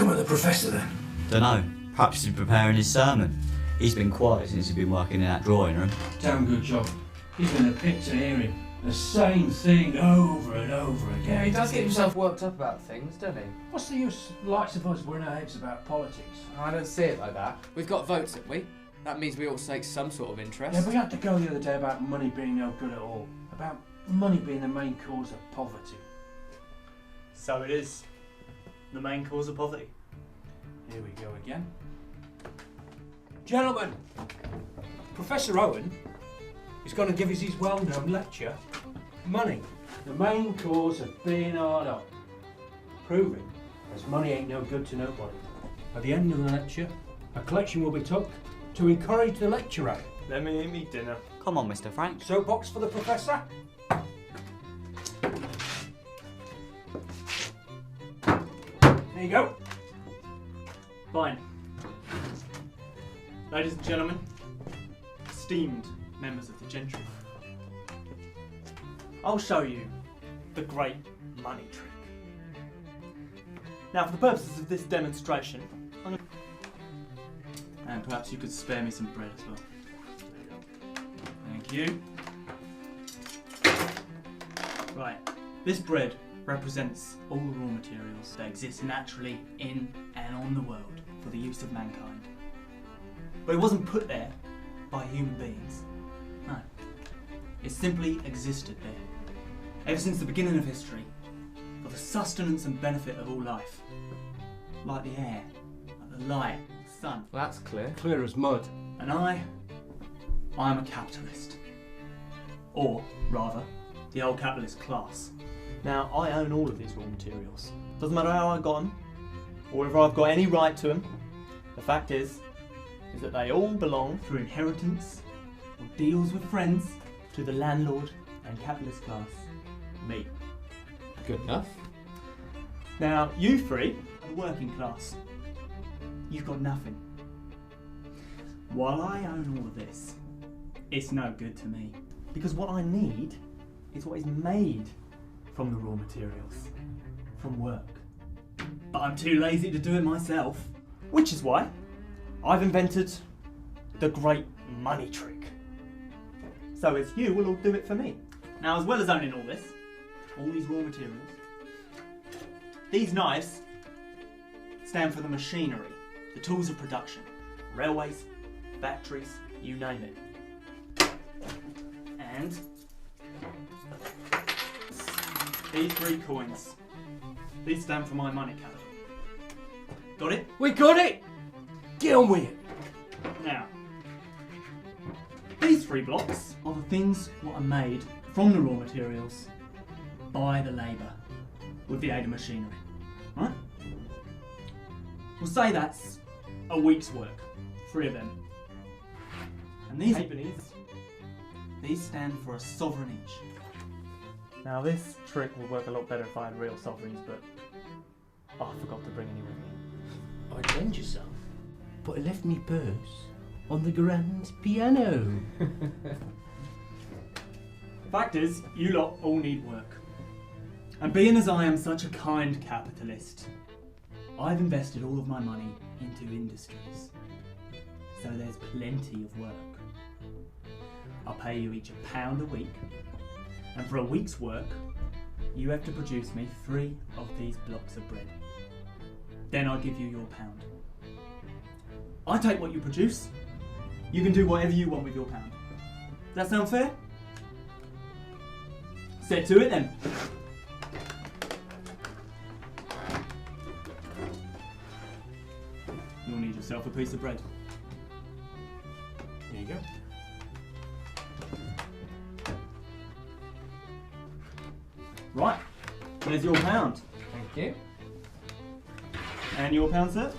come of the professor then? Dunno. Perhaps he's preparing his sermon. He's been quiet since he's been working in that drawing room. Damn good job. He's in the pit to hear him. The same thing over and over again. Yeah, he does get himself worked up about things, doesn't he? What's the use, likes of us, we're in our heads about politics? I don't see it like that. We've got votes, haven't we? That means we ought to take some sort of interest. Yeah, we had to go the other day about money being no good at all. About money being the main cause of poverty. So it is. The main cause of poverty. Here we go again. Gentlemen, Professor Owen is going to give us his well-known lecture, Money, the main cause of being hard up. Proving as money ain't no good to nobody. At the end of the lecture, a collection will be took to encourage the lecturer. Let me eat me dinner. Come on, Mr. Frank. Soapbox for the Professor. There you go. Fine. Ladies and gentlemen, esteemed members of the gentry, I'll show you the great money trick. Now, for the purposes of this demonstration, and perhaps you could spare me some bread as well. Thank you. Right, this bread represents all the raw materials that exist naturally in and on the world for the use of mankind. But it wasn't put there by human beings. No. It simply existed there, ever since the beginning of history, for the sustenance and benefit of all life. Like the air, like the light, the sun. Well, that's clear. Clear as mud. And I am a capitalist. Or, rather, the old capitalist class. Now, I own all of these raw materials. Doesn't matter how I got them, or whether I've got any right to them. The fact is that they all belong through inheritance or deals with friends to the landlord and capitalist class, me. Good enough. Now, you three are the working class. You've got nothing. While I own all of this, it's no good to me. Because what I need is what is made from the raw materials, from work. But I'm too lazy to do it myself, which is why I've invented the great money trick. So as you will all do it for me. Now, as well as owning all this, all these raw materials, these knives stand for the machinery, the tools of production, railways, factories, you name it. And these 3 coins, these stand for my money capital. Got it? We got it! Get on with it! Now, these 3 blocks are the things what are made from the raw materials by the labour with the aid of machinery. Right? We'll say that's a week's work, 3 of them. And these halfpennies, these stand for a sovereign each. Now this trick would work a lot better if I had real sovereigns, but I forgot to bring any with me. I'd lend you some, but I left me purse on the grand piano. The fact is, you lot all need work. And being as I am such a kind capitalist, I've invested all of my money into industries. So there's plenty of work. I'll pay you each £1 a week, and for a week's work, you have to produce me 3 of these blocks of bread. Then I'll give you your £1. I take what you produce, you can do whatever you want with your £1. Does that sound fair? Set to it then. You'll need yourself a piece of bread. Here you go. Right, there's your £1. Thank you. And your £1, sir?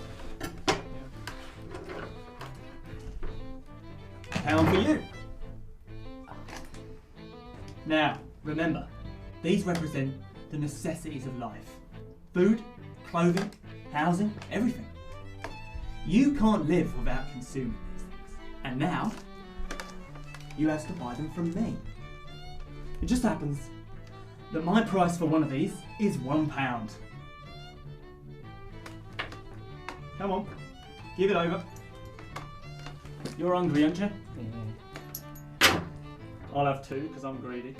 £1 for you. Now, remember, these represent the necessities of life. Food, clothing, housing, everything. You can't live without consuming these things. And now, you have to buy them from me. It just happens that my price for one of these is £1. Come on. Give it over. You're hungry, aren't you? Yeah. I'll have 2 because I'm greedy.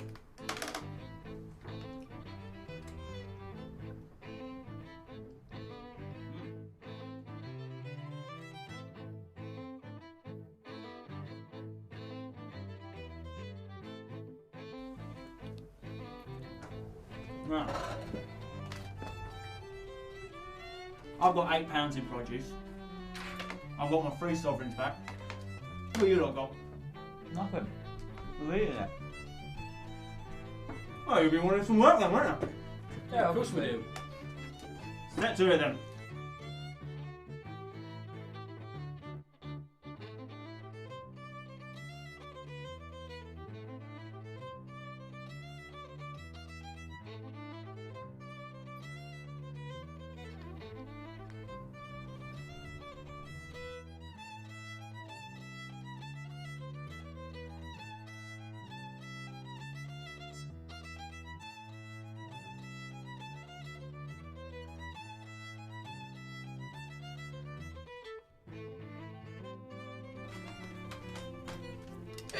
Right. I've got £8 in produce. I've got my 3 sovereigns back. What you lot got? Nothing. We're eating it. Oh, you've been wanting some work then, weren't you? Yeah, of course we do. Let's do it then.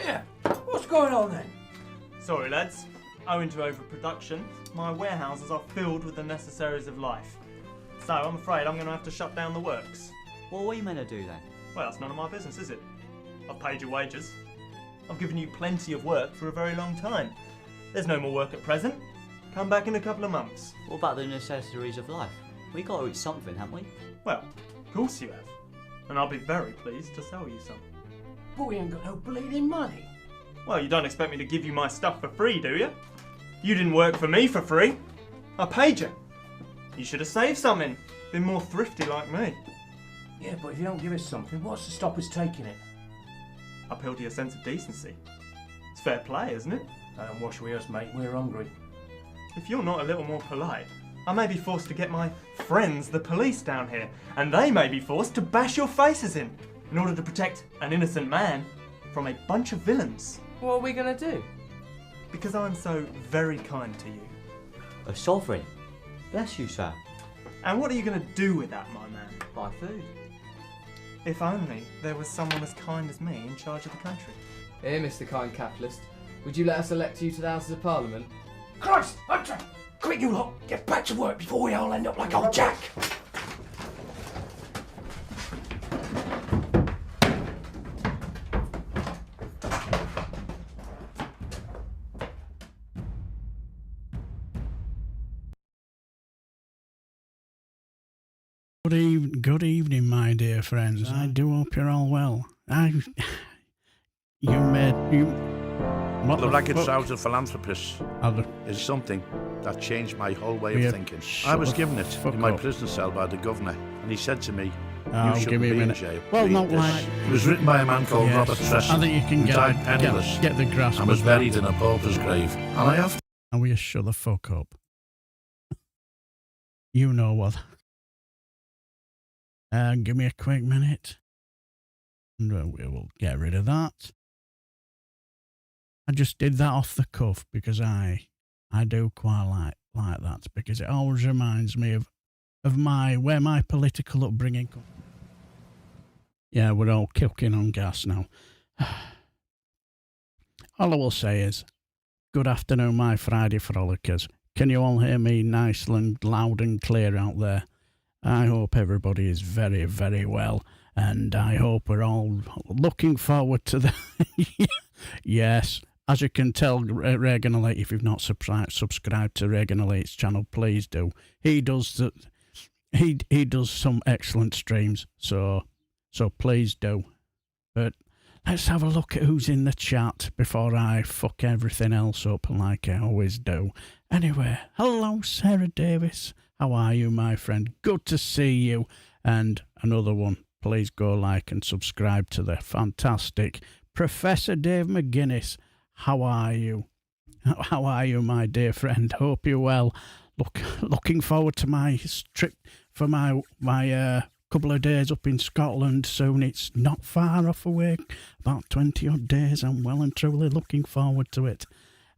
Yeah, what's going on then? Sorry lads, owing to overproduction, my warehouses are filled with the necessaries of life. So I'm afraid I'm going to have to shut down the works. Well, what are you meant to do then? Well, that's none of my business, is it? I've paid your wages. I've given you plenty of work for a very long time. There's no more work at present. Come back in a couple of months. What about the necessaries of life? We got to eat something, haven't we? Well, of course you have. And I'll be very pleased to sell you some. But we ain't got no bleeding money. Well, you don't expect me to give you my stuff for free, do you? You didn't work for me for free. I paid you. You should have saved something. Been more thrifty like me. Yeah, but if you don't give us something, what's to stop us taking it? Appeal to your sense of decency. It's fair play, isn't it? Don't wash with us, mate. We're hungry. If you're not a little more polite, I may be forced to get my friends, the police, down here, and they may be forced to bash your faces in order to protect an innocent man from a bunch of villains. What are we gonna do? Because I'm so very kind to you. A sovereign. Bless you, sir. And what are you going to do with that, my man? Buy food. If only there was someone as kind as me in charge of the country. Here, Mr. Kind Capitalist. Would you let us elect you to the Houses of Parliament? Christ! Quick, you lot! Get back to work before we all end up like old Jack! Good evening, my dear friends. I do hope you're all well. What The Ragged fuck? Trouser Philanthropist is something that changed my whole way of thinking. I was given it in my prison cell by the governor, and he said to me, Oh, "You give shouldn't me a be in minute. jail. Well, Read not this." like. It was written by a man called Yes. Robert Tresson, I think you can who get died penniless get the grasp. and was of that. buried in a pauper's grave. And I have And will you shut the fuck up? You know what? Give me a quick minute. And we will get rid of that. I just did that off the cuff because I do quite like that because it always reminds me of where my political upbringing comes. Yeah, we're all cooking on gas now. All I will say is, good afternoon, my Friday frolickers. Can you all hear me nice and loud and clear out there? I hope everybody is very, very well, and I hope we're all looking forward to the... Yes, as you can tell, Reagan Elite, if you've not subscribed to Reagan Elite's channel, please do. He does he does some excellent streams, so please do. But let's have a look at who's in the chat before I fuck everything else up like I always do. Anyway, hello Sarah Davis. How are you, my friend? Good to see you. And another one, please go like and subscribe to the fantastic Professor Dave McGuinness. How are you? How are you, my dear friend? Hope you're well. Looking forward to my trip for my couple of days up in Scotland soon. It's not far off away, about 20 odd days. I'm well and truly looking forward to it.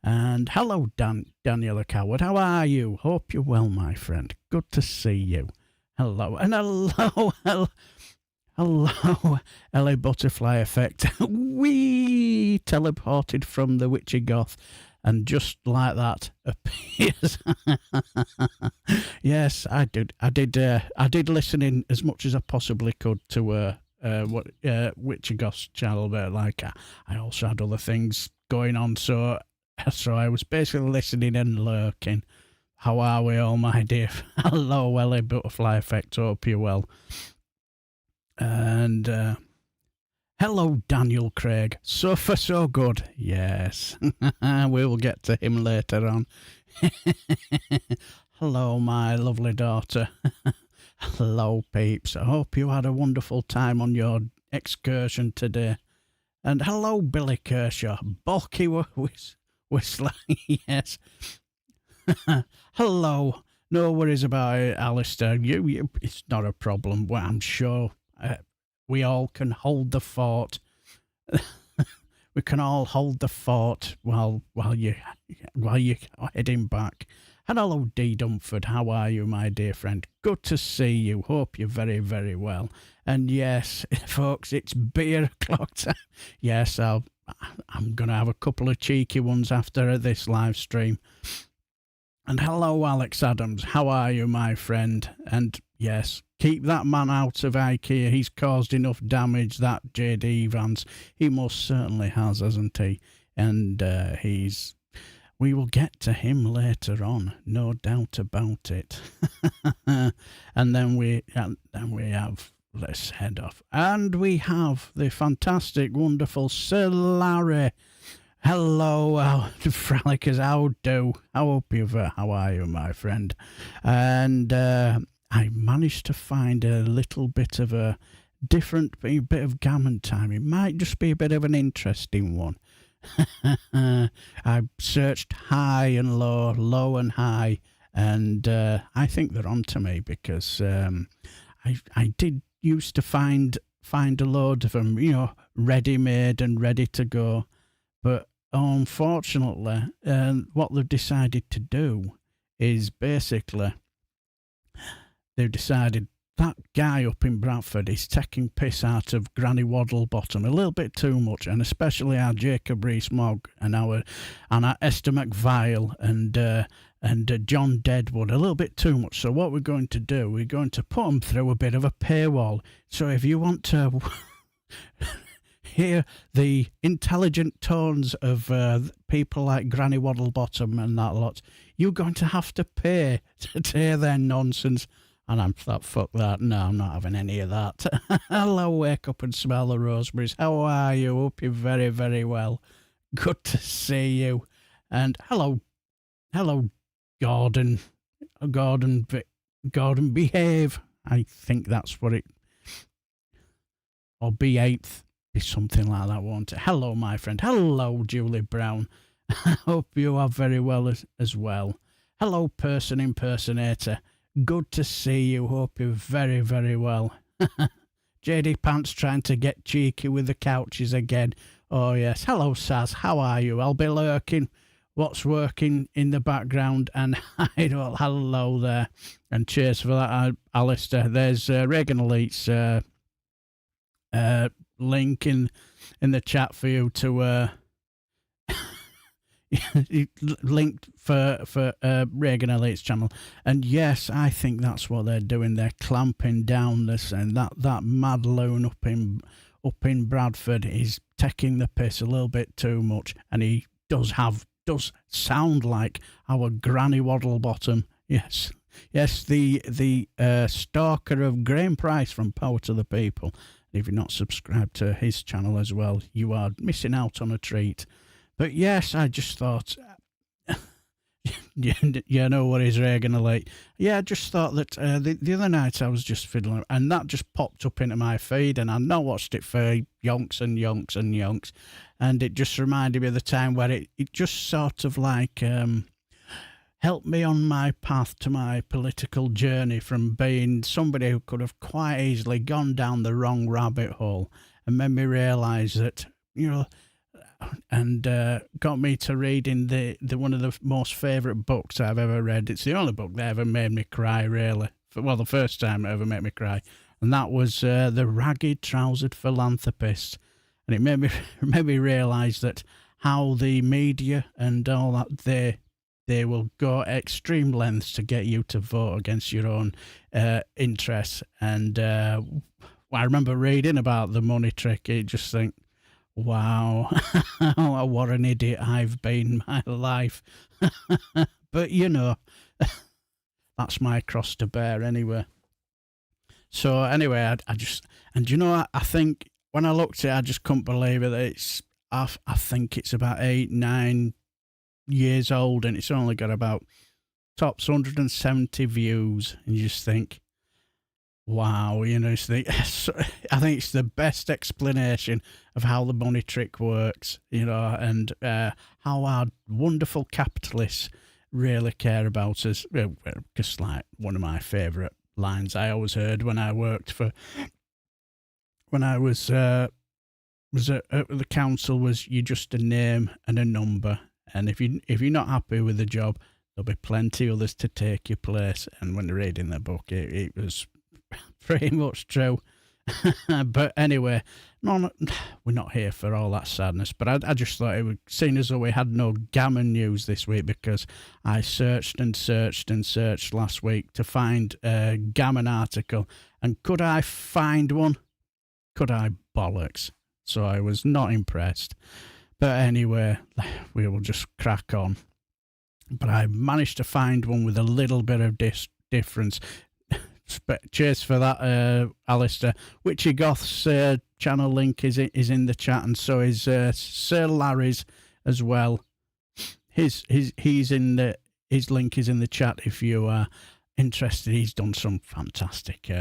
And hello, Daniela Coward. How are you? Hope you're well, my friend. Good to see you. Hello, and hello, Ellie Butterfly Effect. We teleported from the Witchy Goth, and just like that appears. Yes, I did listen in as much as I possibly could to Witchy Goth's channel, but like I also had other things going on, so I was basically listening and lurking. How are we all, my dear? Hello, Ellie Butterfly Effect. Hope you're well. And hello, Daniel Craig. So far, so good. Yes. We will get to him later on. Hello, my lovely daughter. Hello, peeps. I hope you had a wonderful time on your excursion today. And hello, Billy Kershaw. Bulky Whistler. Yes. Hello. No worries about it, Alistair. You, it's not a problem. Well, I'm sure we all can hold the fort. We can all hold the fort while you're heading back. And hello, D. Dumford. How are you, my dear friend? Good to see you. Hope you're very, very well. And yes, folks, it's beer o'clock time. Yes, I'm going to have a couple of cheeky ones after this live stream. And hello, Alex Adams. How are you, my friend? And yes, keep that man out of IKEA. He's caused enough damage, that JD Vance. He most certainly has, hasn't he? And we will get to him later on, no doubt about it. And then we have, let's head off. And we have the fantastic, wonderful Sir Larry. Hello, Frolics, how are you, my friend? And I managed to find a little bit of a different bit of gammon time. It might just be a bit of an interesting one. I searched high and low, low and high, and I think they're on to me because I did used to find a load of them, ready-made and ready to go, but unfortunately, what they've decided to do is basically they've decided that guy up in Bradford is taking piss out of Granny Waddlebottom a little bit too much, and especially our Jacob Rees-Mogg and our Esther McVile and John Deadwood a little bit too much. So what we're going to do, we're going to put them through a bit of a paywall. So if you want to hear the intelligent tones of people like Granny Waddlebottom and that lot, you're going to have to pay to hear their nonsense. And I'm thought, fuck that. No, I'm not having any of that. Hello, wake up and smell the roseberries. How are you? Hope you're very, very well. Good to see you. And hello, Gordon. Gordon, behave. I think that's what it. Or be8th. Be something like that, won't it? Hello, my friend. Hello, Julie Brown. I hope you are very well as well. Hello, person impersonator. Good to see you. Hope you're very, very well. JD Pants trying to get cheeky with the couches again. Oh, yes. Hello, Saz. How are you? I'll be lurking. What's working in the background? And hello there. And cheers for that, Alistair. There's Reagan Elite's link in the chat for you to linked for Reagan Elite's channel. And yes, I think that's what they're doing. They're clamping down this, and that mad loon up in Bradford is taking the piss a little bit too much, and he does sound like our Granny Waddlebottom. Yes, the stalker of Graham Price from Power to the People. If you're not subscribed to his channel as well, you are missing out on a treat. But yes, I just thought, you know what is Reagan Elite? Yeah, I just thought that the other night I was just fiddling, and that just popped up into my feed, and I've not watched it for yonks and yonks and yonks, and it just reminded me of the time where it just sort of like helped me on my path to my political journey from being somebody who could have quite easily gone down the wrong rabbit hole, and made me realise that, and got me to reading the one of the most favourite books I've ever read. It's the only book that ever made me cry, really, well, the first time it ever made me cry, and that was The Ragged Trousered Philanthropist. And it made me realise that how the media and all that, they will go extreme lengths to get you to vote against your own interests. And I remember reading about the money trick. You just think, wow, what an idiot I've been my life. But, you know, that's my cross to bear anyway. So anyway, I just, and you know, I think when I looked at it, I just couldn't believe it. I think it's about 8-9 years old, and it's only got about tops 170 views, and you just think, wow, you know, I think it's the best explanation of how the money trick works, you know, and how our wonderful capitalists really care about us. Because, like, one of my favourite lines I always heard when I was at the council was, "You're just a name and a number, and if you're not happy with the job, there'll be plenty others to take your place." And when reading the book, it was pretty much true. But anyway, we're not here for all that sadness. But I just thought it would, seem as though we had no gammon news this week, because I searched and searched and searched last week to find a gammon article, and could I find one? Could I bollocks? So I was not impressed. But anyway, we will just crack on. But I managed to find one with a little bit of difference. Cheers for that, Alistair. Witchy Goth's channel link is in the chat, and so is Sir Larry's as well. His link is in the chat if you are interested. He's done some fantastic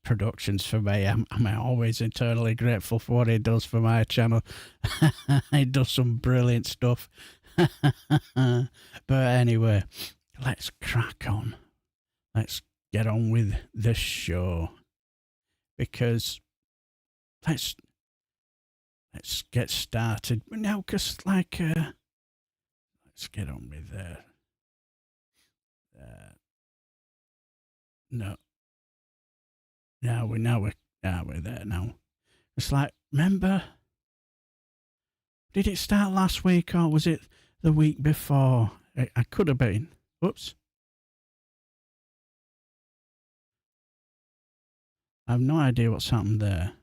productions for me. I'm always eternally grateful for what he does for my channel. He does some brilliant stuff. But anyway, let's crack on. Let's get on with the show, because let's get started now. Because let's get on with no. Now we're there now. It's like, remember? Did it start last week, or was it the week before? I could have been. Oops. I have no idea what's happened there.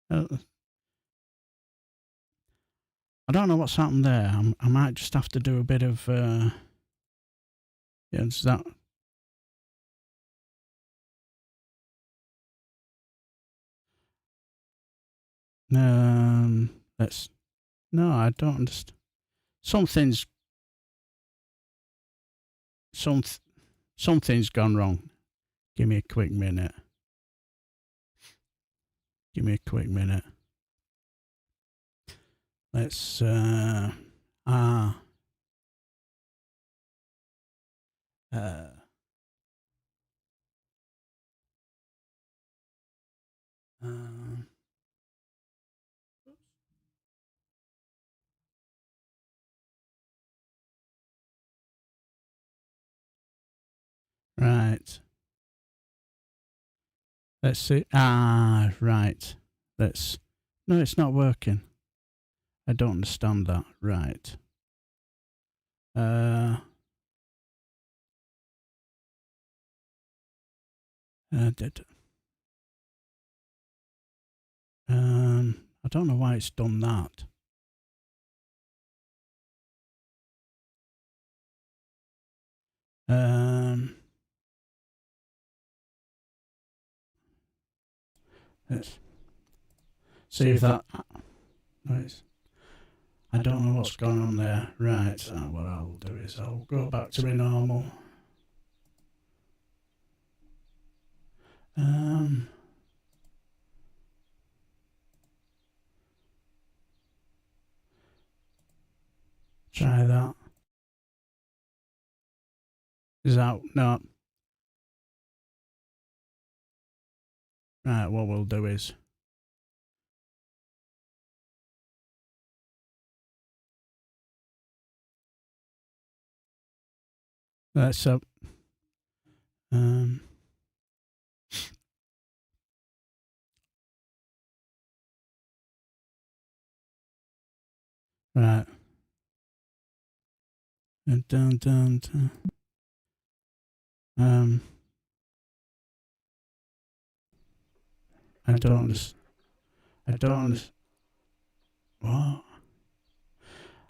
I don't know what's happened there. I might just have to do a bit of it's that. Let's. No, I don't understand. Something's gone wrong. Give me a quick minute. Let's right. Let's see. Right. No, it's not working. I don't understand that. Right. I don't know why it's done that. Let's see if that. Right. I don't know what's going on there. Right. So what I'll do is I'll go back to my normal. Try that. Is that no? Right. What we'll do is That's up. Right. And down. I don't understand. What?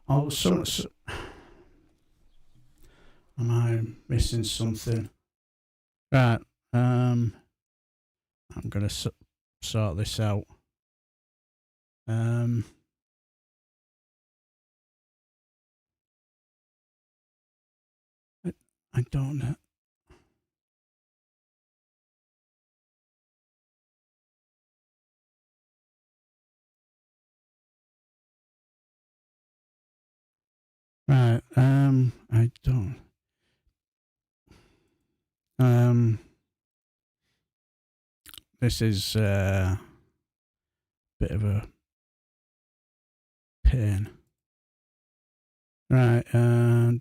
Oh, so am I missing something? Right. I'm gonna sort this out. I don't know. Right. I don't. This is a bit of a pain. Right. I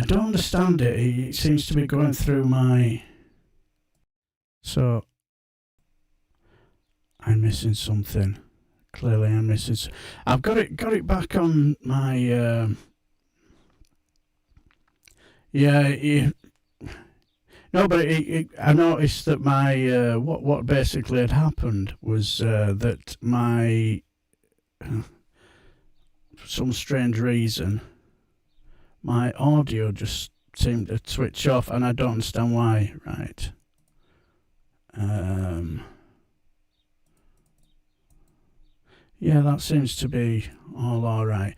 don't understand it. It seems to be going through my. So I'm missing something. Clearly, I'm missing. I've got it back on my. Yeah. No, but I noticed that my what basically had happened was that my for some strange reason my audio just seemed to switch off, and I don't understand why. Right. Yeah, that seems to be all right.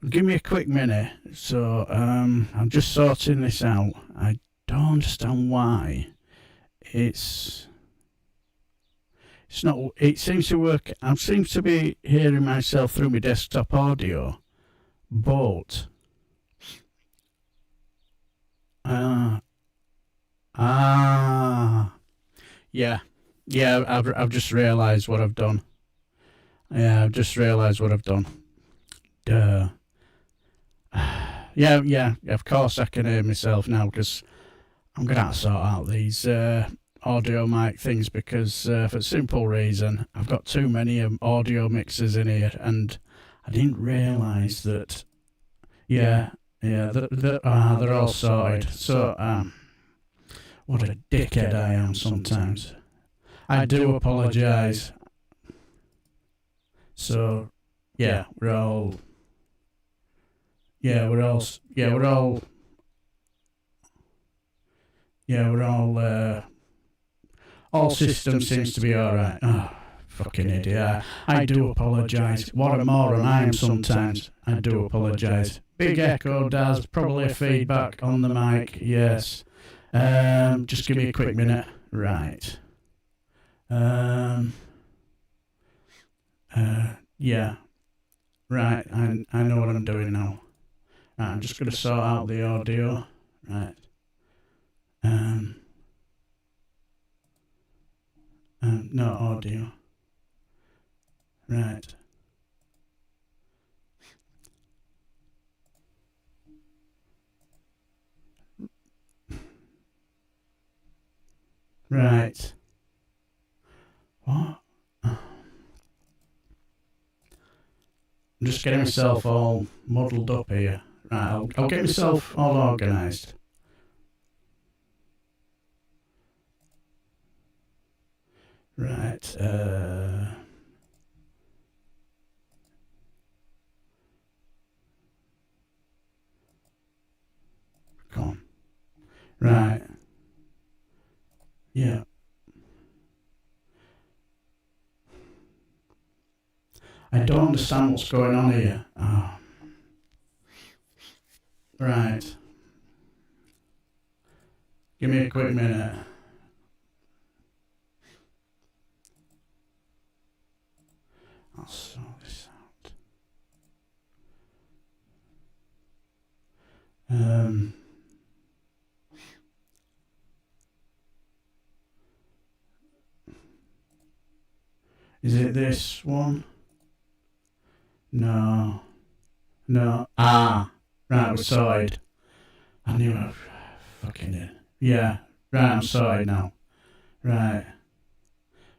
Give me a quick minute. So I'm just sorting this out. I don't understand why it's not. It seems to work. I seem to be hearing myself through my desktop audio, but yeah, I've just realised what I've done. Yeah, I've just realised what I've done. Duh. Yeah, of course I can hear myself now, because I'm going to have to sort out these audio mic things, because for a simple reason, I've got too many audio mixers in here, and I didn't realise that. Yeah, they're all sorted. So, what a dickhead I am sometimes. I do apologise. So, we're all systems seems to be alright. Oh, fucking idiot. I do apologise. What a moron I am sometimes. I do apologise. Big echo, Daz. Probably feedback on the mic. Yes. Just give me a quick minute. Right. Yeah. Right. I know what I'm doing now. Right, I'm just going to sort out the audio. Right. No audio. Right. Right. What? I'm just getting myself all muddled up here. Right, I'll get myself all organised. Right. Come on. Right. Yeah. I don't understand what's going on here. Oh. Right. Give me a quick minute. I'll sort this out. Is it this one? No. Right, we're sorted. I knew I fucking it. Yeah. Right, I'm sorry now. Right.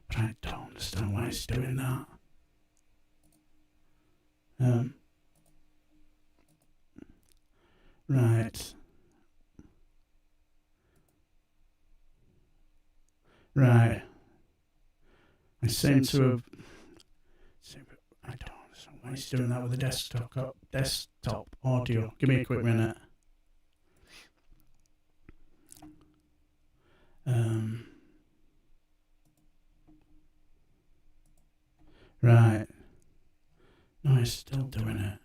But I don't understand why it's doing that. Right. Right. I seem to have... I don't understand why it's doing that with the desktop audio. Give me a quick minute. Right. No, it's still doing it.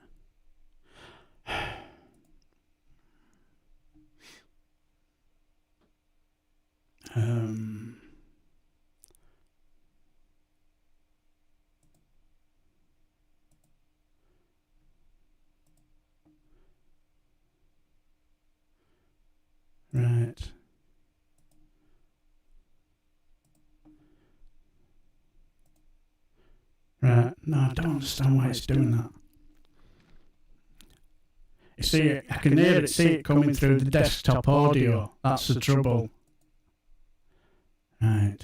Right. Right. No, I don't understand why it's doing that. You see, I can hear it, see it coming through the desktop audio. That's the trouble. Right.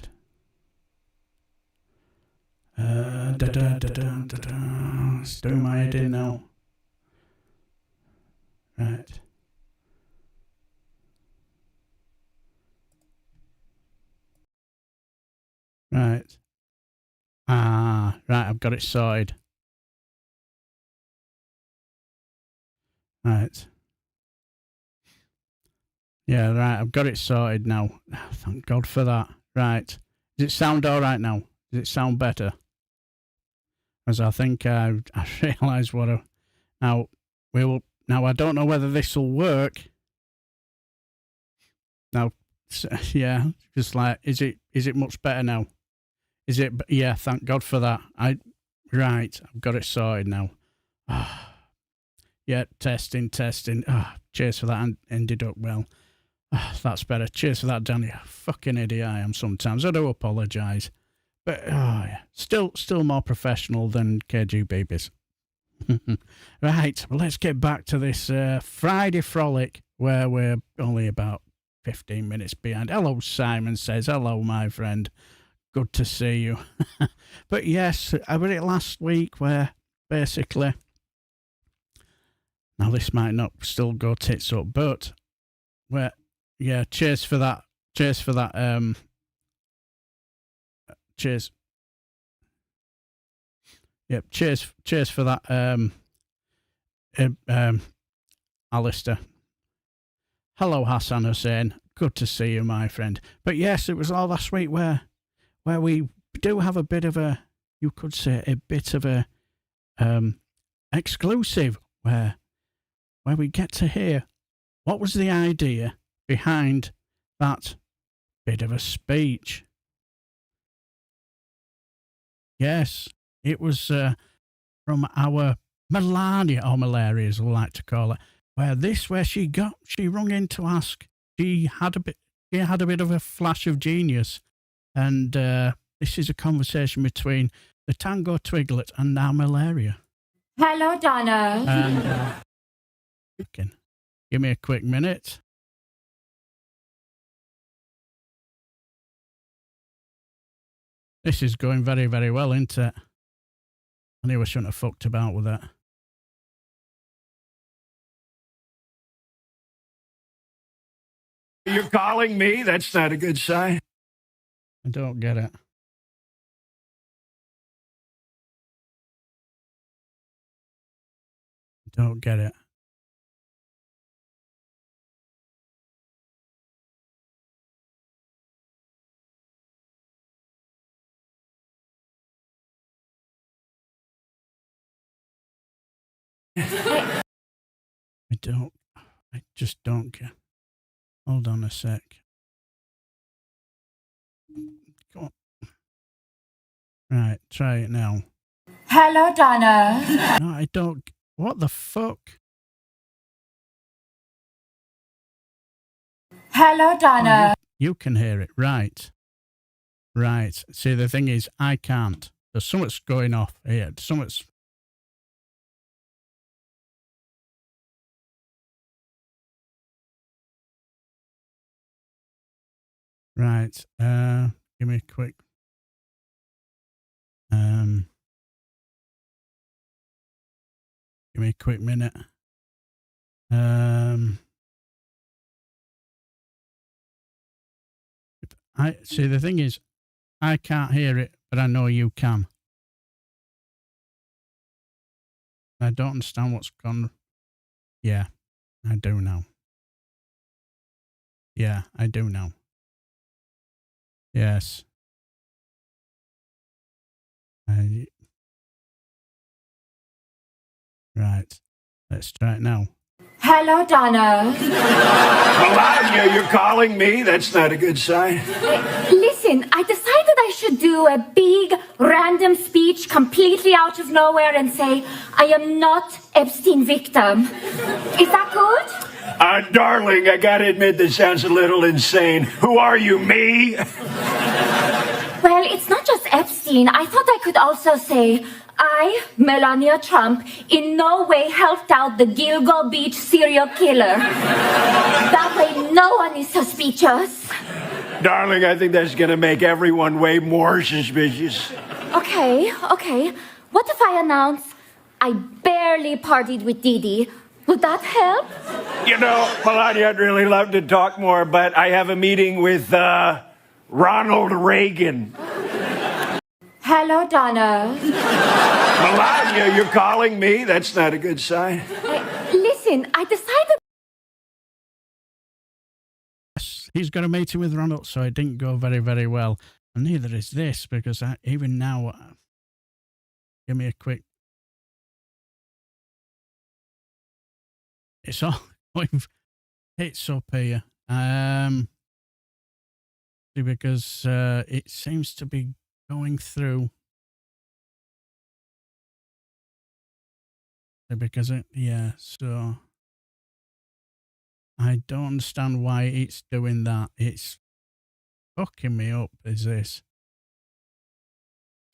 It's doing my head in now. Right. Right. Ah, right, I've got it sorted. Right. Yeah, right, I've got it sorted now. Thank God for that. Right. Does it sound alright now? Does it sound better? As I think I realised what I... Now, I don't know whether this will work. Now, yeah, just like, is it much better now? Is it? Yeah, thank God for that. Right, I've got it sorted now. Yeah, testing. Cheers for that, and ended up well. That's better. Cheers for that, Danny. Fucking idiot I am sometimes. I do apologise. But, yeah, still more professional than KG babies. Right, well, let's get back to this Friday Frolic, where we're only about 15 minutes behind. Hello, Simon says. Hello, my friend. Good to see you. But yes, I read it last week where basically, now this might not still go tits up, but where, yeah, cheers for that. Cheers. Yep, cheers for that, Alistair. Hello, Hassan Hussein. Good to see you, my friend. But yes, it was all last week where we do have a bit of a, you could say, a bit of a exclusive where we get to hear what was the idea behind that bit of a speech. Yes, it was from our Melania, or Malaria as we like to call it, where she rung in to ask. She had a bit of a flash of genius, and this is a conversation between the Tango Twiglet and now Malaria. Hello, Donna. And give me a quick minute. This is going very, very well, isn't it? I knew I shouldn't have fucked about with that. You're calling me? That's not a good sign. I don't get it. Don't get it. I just don't get. Hold on a sec. Go on. Right, try it now. Hello, Donna. No, I don't. What the fuck? Hello, Donna. Oh, you can hear it, right? Right. See, the thing is, I can't. There's something's going off here. Something's. Right. Give me a quick. Give me a quick minute. I see. The thing is, I can't hear it, but I know you can. I don't understand what's gone. Yeah, I do now. Yeah, I do now. Yes. Right. Let's try it now. Hello, Donna. Melania, you're calling me? That's not a good sign. Listen, I decided I should do a big, random speech completely out of nowhere and say, I am not Epstein victim. Is that good? Darling, I gotta admit this sounds a little insane. Who are you, me? Well, it's not just Epstein. I thought I could also say, I, Melania Trump, in no way helped out the Gilgo Beach serial killer. That way no one is suspicious. Darling, I think that's gonna make everyone way more suspicious. Okay. What if I announce I barely partied with Didi? Would that help? You know, Melania, I'd really love to talk more, but I have a meeting with, Ronald Reagan. Hello, Donna. Melania, you're calling me? That's not a good sign. Listen, I decided... Yes, he's got a meeting with Ronald, so it didn't go very, very well. And neither is this, because even now... give me a quick... It's all... it's up here. Because it seems to be going through. Because so I don't understand why it's doing that. It's fucking me up, is this?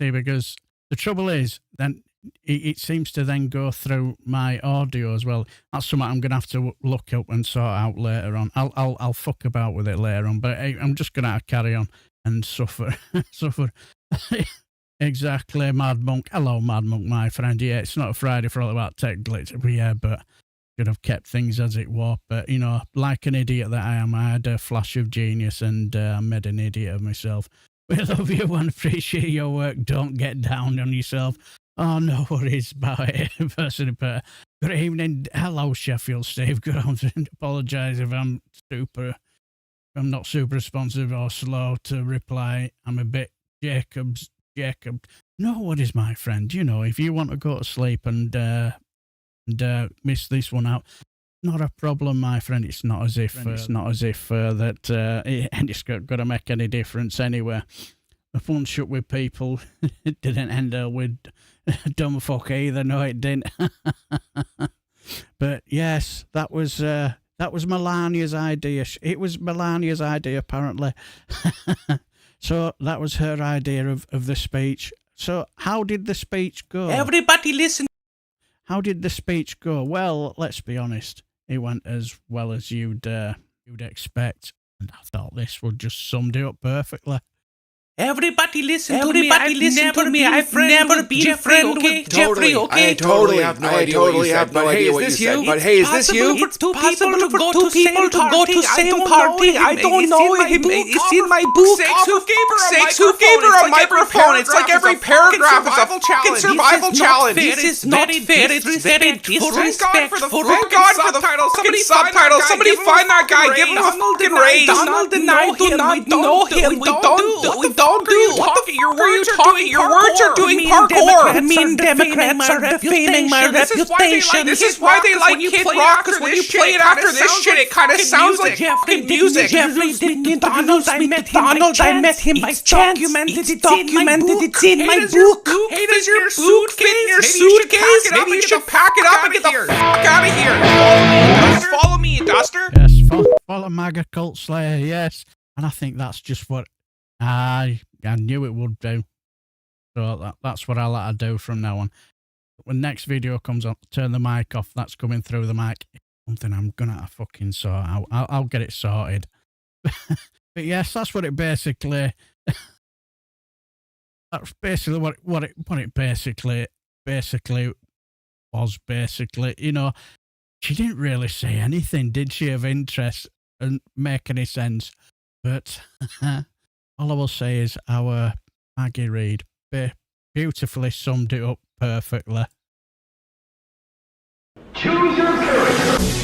See, because the trouble is, then it seems to then go through my audio as well. That's something I'm gonna have to look up and sort out later on. I'll fuck about with it later on, but I'm just gonna have to carry on and suffer. Exactly, Mad Monk. Hello, Mad Monk, my friend. Yeah, it's not a Friday for all about tech glitch, but should have kept things as it was. But you know, like an idiot that I am, I had a flash of genius and made an idiot of myself. We love you and appreciate your work. Don't get down on yourself. Oh, no worries about it. Good evening. Hello, Sheffield Steve. Good afternoon. Apologise if I'm not super responsive or slow to reply. I'm a bit Jacob. No worries, my friend. You know, if you want to go to sleep and miss this one out, not a problem, my friend. It's not as if it's going to make any difference anyway. The fun shut with people it didn't end up with dumb fuck either. No, it didn't. But yes, that was Melania's idea. It was Melania's idea, apparently. So that was her idea of the speech. So how did the speech go? Everybody listen. How did the speech go? Well, let's be honest. It went as well as you'd expect. And I thought this would just summed it up perfectly. Everybody listen to me. I've never been a friend with Jeffrey, okay? I totally have no idea what you said, but hey, is this you? But hey, is this you? It's possible for two people to go to same party. I don't know him. It's in my book. Sakes, who gave her a microphone? It's like every paragraph is a fucking survival challenge. This is not fair. It's very disrespectful. Thank God for the subtitles. Somebody find that guy. Give him a fucking raise. Donald and I do not know him. We don't do. Your words are doing parkour. Democrats are defaming my reputation. This is why they like Kid Rock, because when you play it after this shit, it kind of sounds like fucking music. Jeffrey didn't Donald. I met him by chance. It's in my book. Hey, does your suit fit in your suitcase? Maybe you should pack it up and get the fuck out of here. Follow me, Duster. Yes, follow MAGA Cult Slayer, yes. And I think that's just what I knew it would do. So that's what I'll have to do from now on. When next video comes up, turn the mic off. That's coming through the mic. It's something I'm going to fucking sort out. I'll get it sorted. But yes, that's what it basically. That's basically what it basically was. Basically, you know, she didn't really say anything, did she, of interest and make any sense? But all I will say is our Maggie Reed beautifully summed it up perfectly. Choose your character.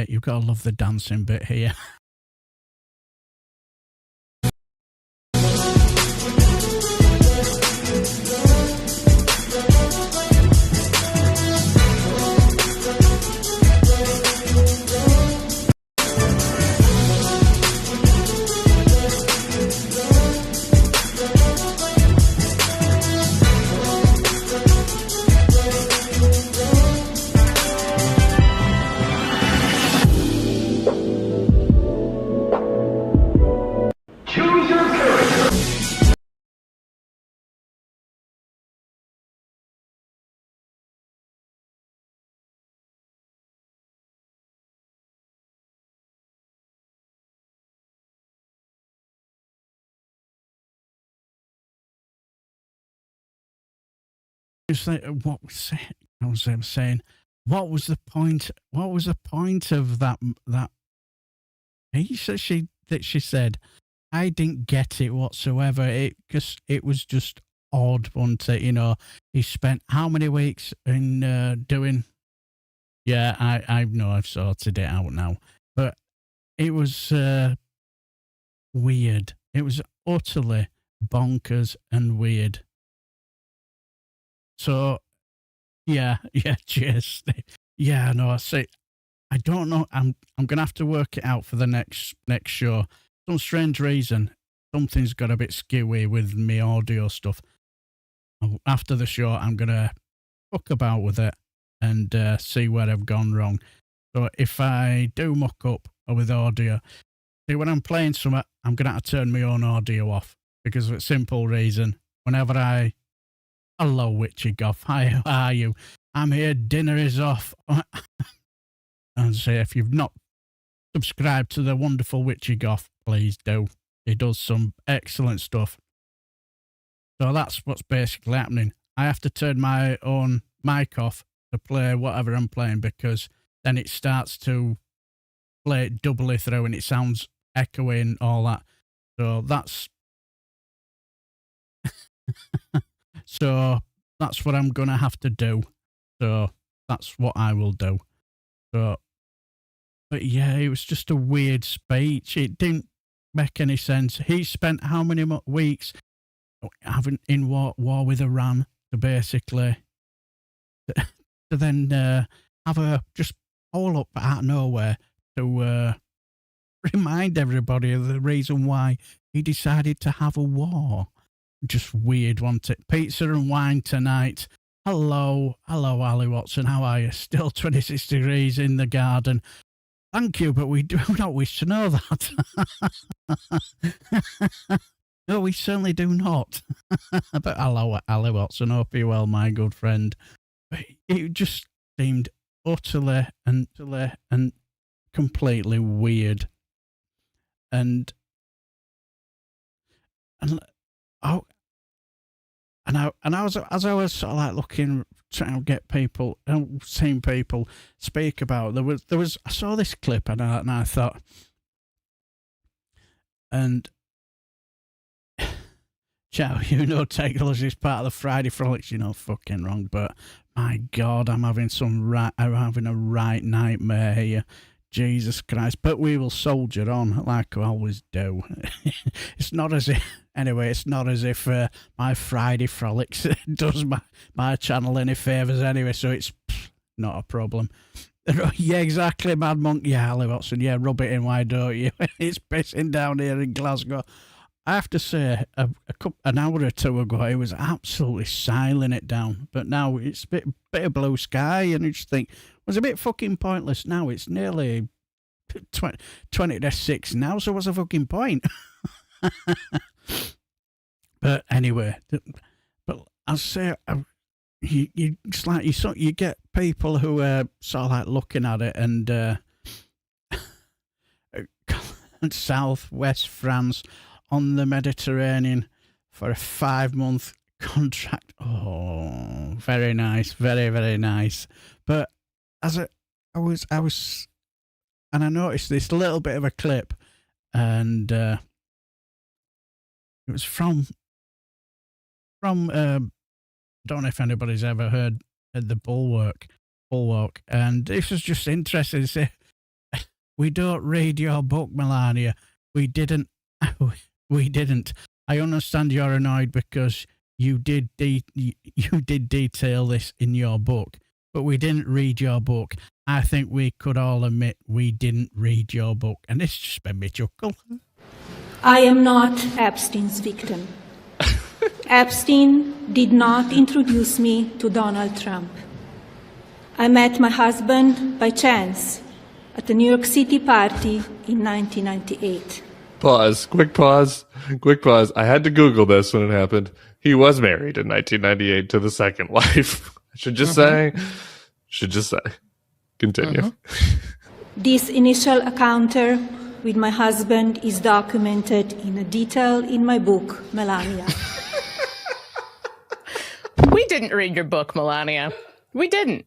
You've got to love the dancing bit here. What was the point? What was the point of that? She said, I didn't get it whatsoever. Because it was just odd, wasn't it? You know, he spent how many weeks in doing? Yeah, I know I've sorted it out now, but it was weird. It was utterly bonkers and weird. So, yeah, cheers. Yeah, no, I see. I don't know. I'm gonna have to work it out for the next show. Some strange reason, something's got a bit skewy with me audio stuff. After the show, I'm gonna fuck about with it and see where I've gone wrong. So if I do muck up with audio, see when I'm playing something, I'm gonna have to turn my own audio off because of a simple reason. Whenever hello, Witchy Goth. How are you? I'm here. Dinner is off. And say, if you've not subscribed to the wonderful Witchy Goth, please do. He does some excellent stuff. So that's what's basically happening. I have to turn my own mic off to play whatever I'm playing because then it starts to play it doubly through and it sounds echoey and all that. So that's... So that's what I'm going to have to do. So that's what I will do. So, but yeah, it was just a weird speech. It didn't make any sense. He spent how many weeks in war with Iran to basically to then have a just all up out of nowhere to remind everybody of the reason why he decided to have a war. Just weird, wasn't it? Pizza and wine tonight. Hello, Ali Watson. How are you? Still 26 degrees in the garden. Thank you, but we do not wish to know that. No, we certainly do not. But hello, Ali Watson. Hope you're well, my good friend. It just seemed utterly and completely weird. And I was as I was sort of like looking, trying to get people, seeing people speak about. There was I saw this clip and I thought, and Chow, you know, technology is part of the Friday Frolics. You're not fucking wrong, but my God, I'm having a right nightmare here. Jesus Christ. But we will soldier on like we always do. It's not as if my Friday Frolics does my channel any favours anyway, so it's not a problem. Yeah, exactly, Mad Monk. Yeah, Ali Watson. Yeah, rub it in, why don't you? It's pissing down here in Glasgow. I have to say, an hour or two ago, it was absolutely siling it down. But now it's a bit of blue sky, and you just think, it was a bit fucking pointless. Now it's nearly 20 to 6 now, so what's the fucking point? But anyway, but I'll say, you just like you get people who are sort of like looking at it and Southwest France on the Mediterranean for a 5-month contract. Oh, very nice, very, very nice. But as I was, and I noticed this little bit of a clip, and it was from don't know if anybody's ever heard the Bulwark, and this was just interesting to say, we don't read your book, Melania. We didn't. I understand you're annoyed because you did detail this in your book, but we didn't read your book. I think we could all admit we didn't read your book, and this just made me chuckle. I am not Epstein's victim. Epstein did not introduce me to Donald Trump. I met my husband by chance at a New York City party in 1998. Pause. Quick pause. I had to Google this when it happened. He was married in 1998 to the second wife. I should just say. Continue. This initial encounter with my husband is documented in detail in my book, Melania. We didn't read your book, Melania. We didn't.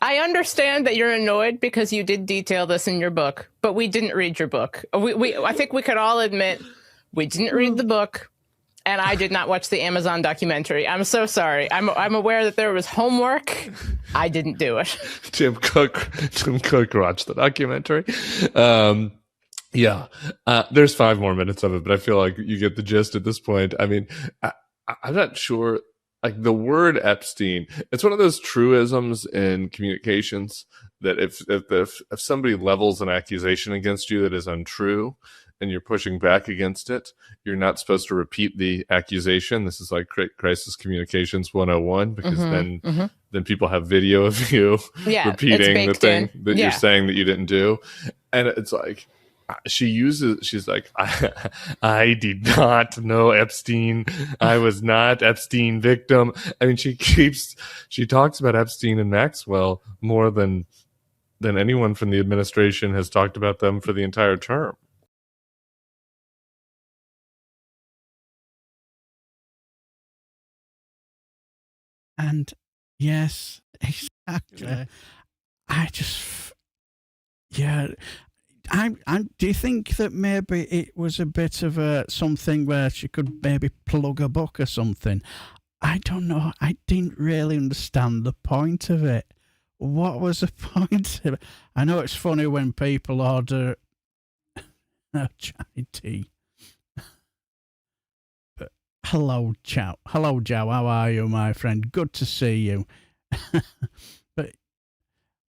I understand that you're annoyed because you did detail this in your book, but we didn't read your book. I think we could all admit we didn't read the book, and I did not watch the Amazon documentary. I'm so sorry. I'm aware that there was homework. I didn't do it. Tim Cook watched the documentary. There's 5 more minutes of it, but I feel like you get the gist at this point. I mean, I'm not sure. Like the word Epstein, it's one of those truisms in communications that if somebody levels an accusation against you that is untrue and you're pushing back against it, you're not supposed to repeat the accusation. This is like crisis communications 101, because then people have video of you repeating the thing that you're saying that you didn't do. And it's like, she's like, I did not know Epstein. I was not Epstein victim. I mean, she talks about Epstein and Maxwell more than anyone from the administration has talked about them for the entire term. And yes, exactly. Do you think that maybe it was a bit of something where she could maybe plug a book or something? I don't know. I didn't really understand the point of it. What was the point of it? I know it's funny when people order chai tea. But hello, Joe. Hello, Joe. How are you, my friend? Good to see you. But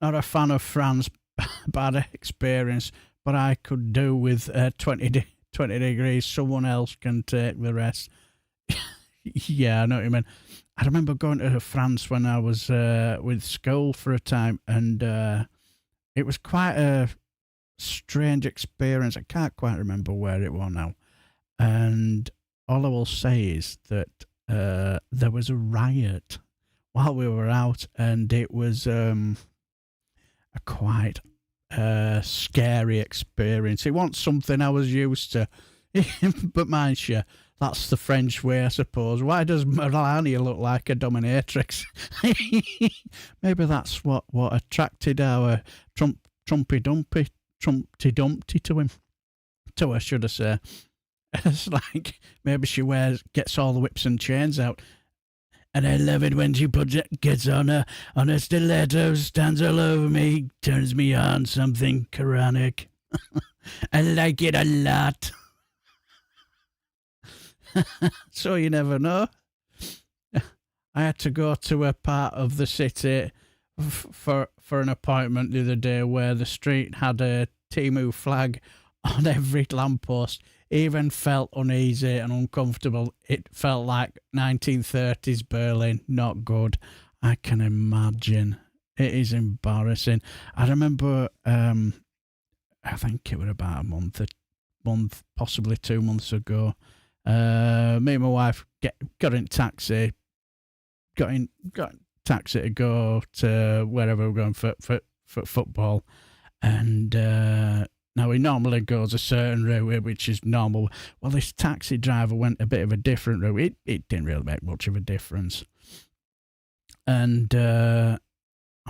not a fan of France. Bad experience, but I could do with 20 degrees. Someone else can take the rest. Yeah, I know what you mean. I remember going to France when I was with school for a time, and it was quite a strange experience. I can't quite remember where it was now. And all I will say is that there was a riot while we were out, and it was a quite scary experience. It wasn't something I was used to. But mind you, that's the French way, I suppose. Why does Melania look like a dominatrix? Maybe that's what attracted our Trumpy Dumpty to him. To her, should I say. It's like maybe she gets all the whips and chains out. And I love it when she gets on her stiletto, stands all over me, turns me on, something chronic. I like it a lot. So you never know. I had to go to a part of the city for an appointment the other day where the street had a Timu flag on every lamppost. Even felt uneasy and uncomfortable. It felt like 1930s Berlin. Not good. I can imagine. It is embarrassing. I remember I think it was about a month, possibly 2 months ago. Me and my wife got in taxi, got taxi to go to wherever we're going for football, and now he normally goes a certain route, which is normal. Well, this taxi driver went a bit of a different route. It didn't really make much of a difference, and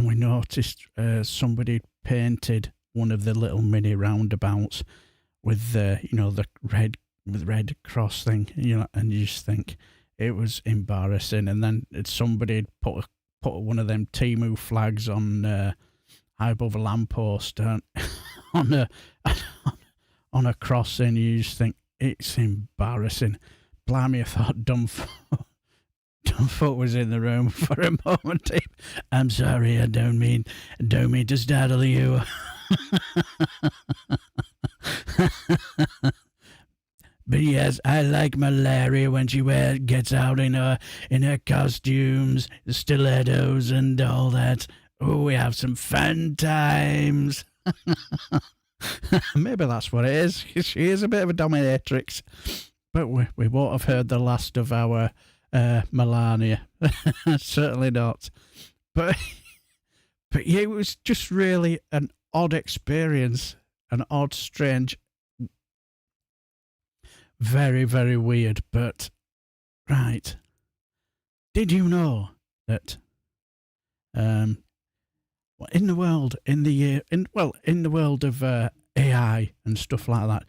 we noticed somebody painted one of the little mini roundabouts with the red cross thing, and you just think it was embarrassing. And then somebody had put one of them Timu flags on high above a lamppost on a crossing. You just think it's embarrassing. Blimey, I thought Dumbfoot was in the room for a moment. I'm sorry, I don't mean to startle you. But yes, I like Malaria when she gets out in her costumes, stilettos and all that. Oh, we have some fun times. Maybe that's what it is. She is a bit of a dominatrix. But we won't have heard the last of our Melania. Certainly not. But yeah, it was just really an odd experience. An odd, strange, very, very weird. But, right. Did you know that in the world of AI and stuff like that,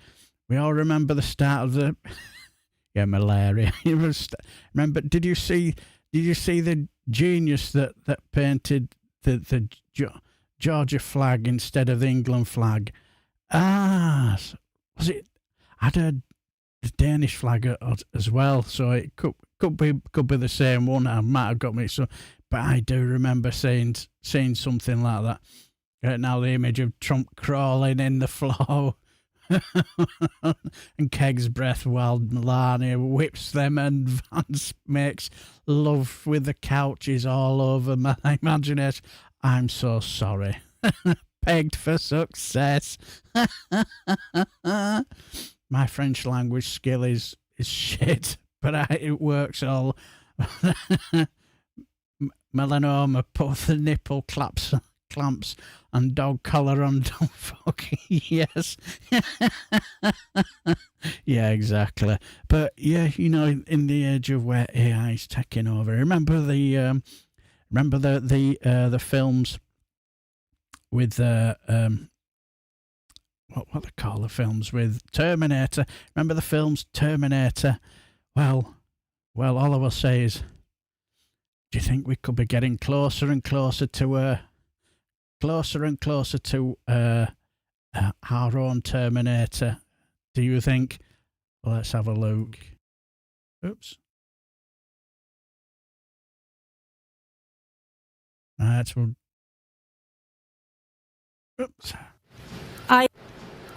we all remember the start of the Malaria. Remember? Did you see the genius that painted the Georgia flag instead of the England flag? Was it? I had the Danish flag as well, so it could be the same one. I might have got mixed up, but I do remember seeing something like that. Right now, the image of Trump crawling in the floor. And Keg's breath while Melania whips them, and Vance makes love with the couches all over my imagination. I'm so sorry. Pegged for success. My French language skill is shit, but it works all. Melanoma, put the nipple clamps and dog collar on dog fuck. Yes. Yeah, exactly. But yeah, in the age of where AI is taking over, remember the films with what they call the films with Terminator. Remember the films Terminator? Well, all I will say is, do you think we could be getting closer and closer to our own Terminator? Do you think? Well, let's have a look. Oops. Right. Oops. I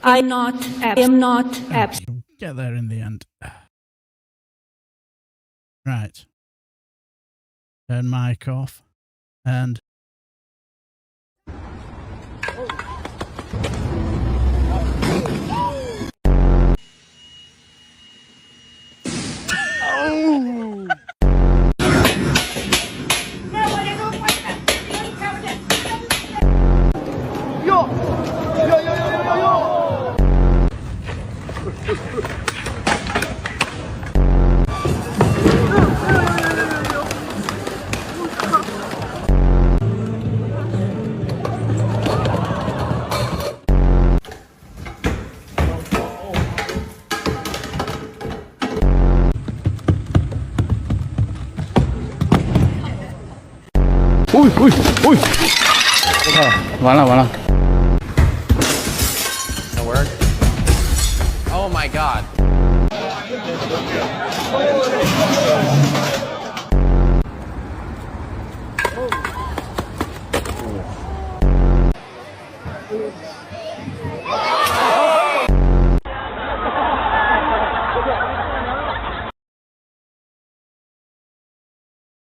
am not absent. Get there in the end. Right. Turn mic off. And Uy.完了。 That work? Oh my god.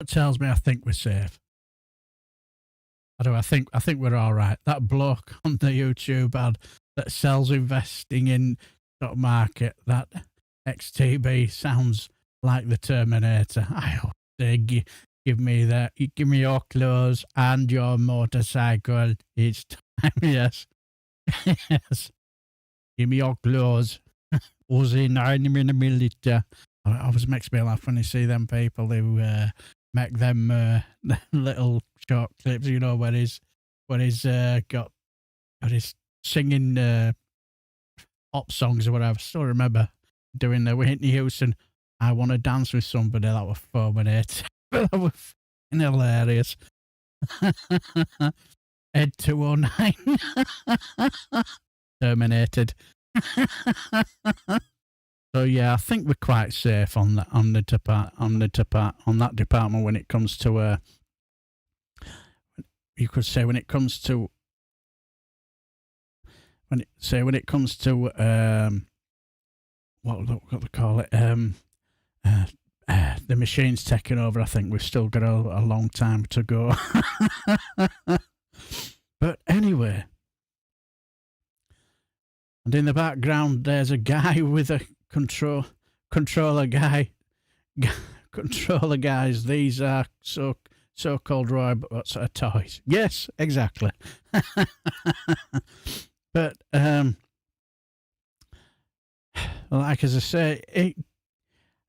It tells me I think we're safe. I think we're all right. That bloke on the YouTube had that sells investing in stock market. That XTB sounds like the Terminator. I always say, give me that. Give me your clothes and your motorcycle. It's time. Yes. Yes. Give me your clothes. Uzi 9mm. Always makes me laugh when you see them people who make them little short clips. You know, where he's got his singing pop songs or whatever. I still remember doing the Whitney Houston, I Want to Dance with Somebody. That was 4 minutes. That was fucking hilarious. Ed 209. Terminated. So yeah, I think we're quite safe on that department when it comes to you could say when it comes to what they call it, the machine's taking over. I think we've still got a long time to go. But anyway, and in the background there's a guy with a controller guys. These are so-called robots are toys. Yes, exactly. But like as I say,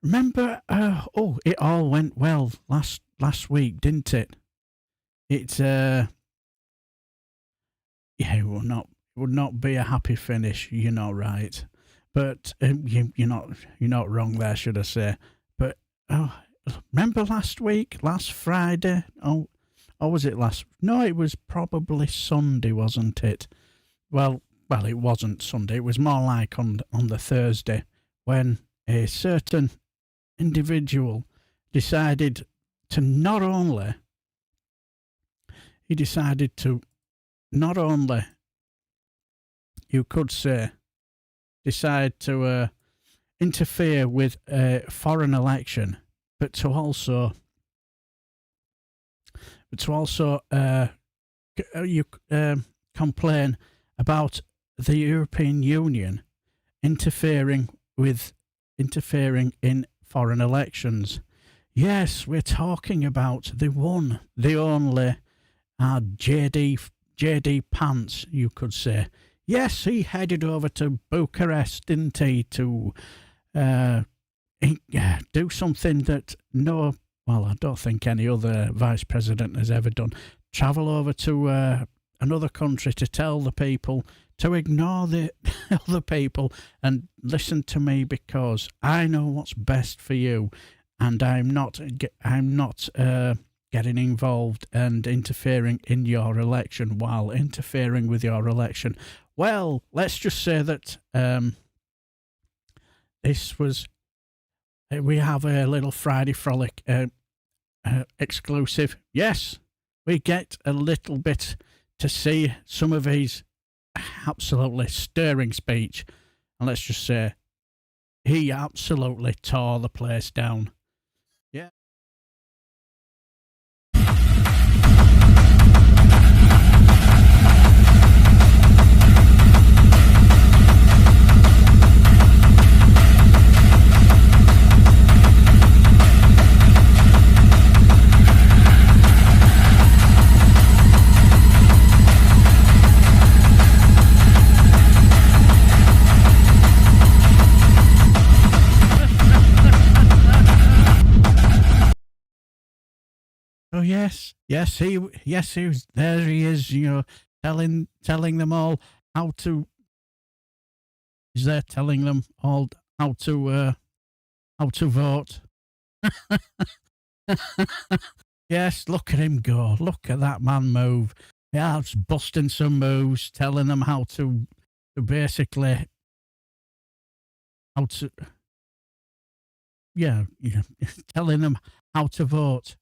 remember, it all went well last week, didn't it? It it would not be a happy finish, you're not right. But you're not wrong there, should I say? But remember last Friday? Or was it last? No, it was probably Sunday, wasn't it? Well, it wasn't Sunday. It was more like on the Thursday when a certain individual decided to not only you could say, decide to interfere with a foreign election, but to also complain about the European Union interfering in foreign elections. Yes, we're talking about the one, the only JD Pants, you could say. Yes, he headed over to Bucharest, didn't he, to do something that I don't think any other vice president has ever done. Travel over to another country to tell the people to ignore the other people and listen to me because I know what's best for you, and I'm not getting involved and interfering in your election while interfering with your election. Well, let's just say that we have a little Friday Frolic exclusive. Yes, we get a little bit to see some of his absolutely stirring speech. And let's just say he absolutely tore the place down. Yeah. Oh yes, he was there. He is, telling them all how to. He's there telling them all how to vote. Yes, look at him go. Look at that man move. Yeah, it's busting some moves, telling them how to basically telling them how to vote.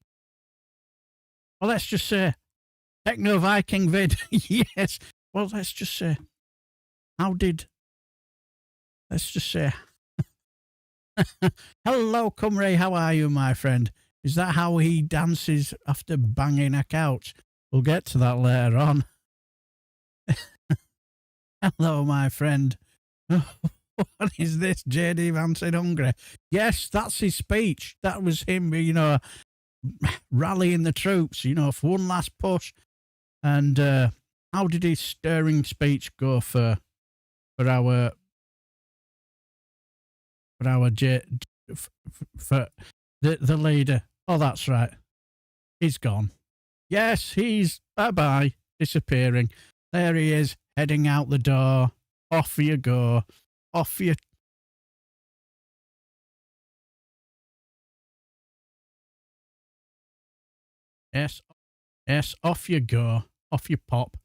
Well, let's just say, Techno Viking vid. Yes. Well, let's just say, hello, Cumray, how are you, my friend? Is that how he dances after banging a couch? We'll get to that later on. Hello, my friend. What is this, J.D. Vance in Hungary? Yes, that's his speech. That was him, rallying the troops, for one last push. And how did his stirring speech go for the leader? Oh, that's right. He's gone. Yes, he's bye-bye, disappearing. There he is, heading out the door. Off you go. Off you... Yes, off you go. Off you pop.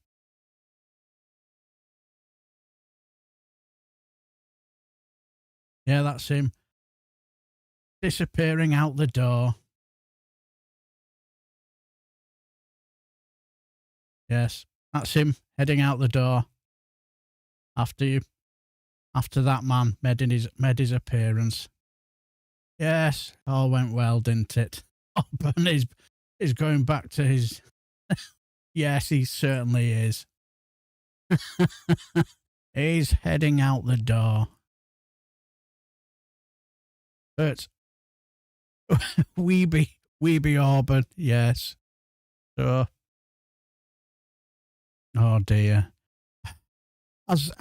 Yeah, that's him. Disappearing out the door. Yes, that's him heading out the door. After that man made his appearance. Yes, all went well, didn't it? Oh, but he's going back to his... Yes, he certainly is. He's heading out the door. But Weeby Auburn, yes. So, oh dear. As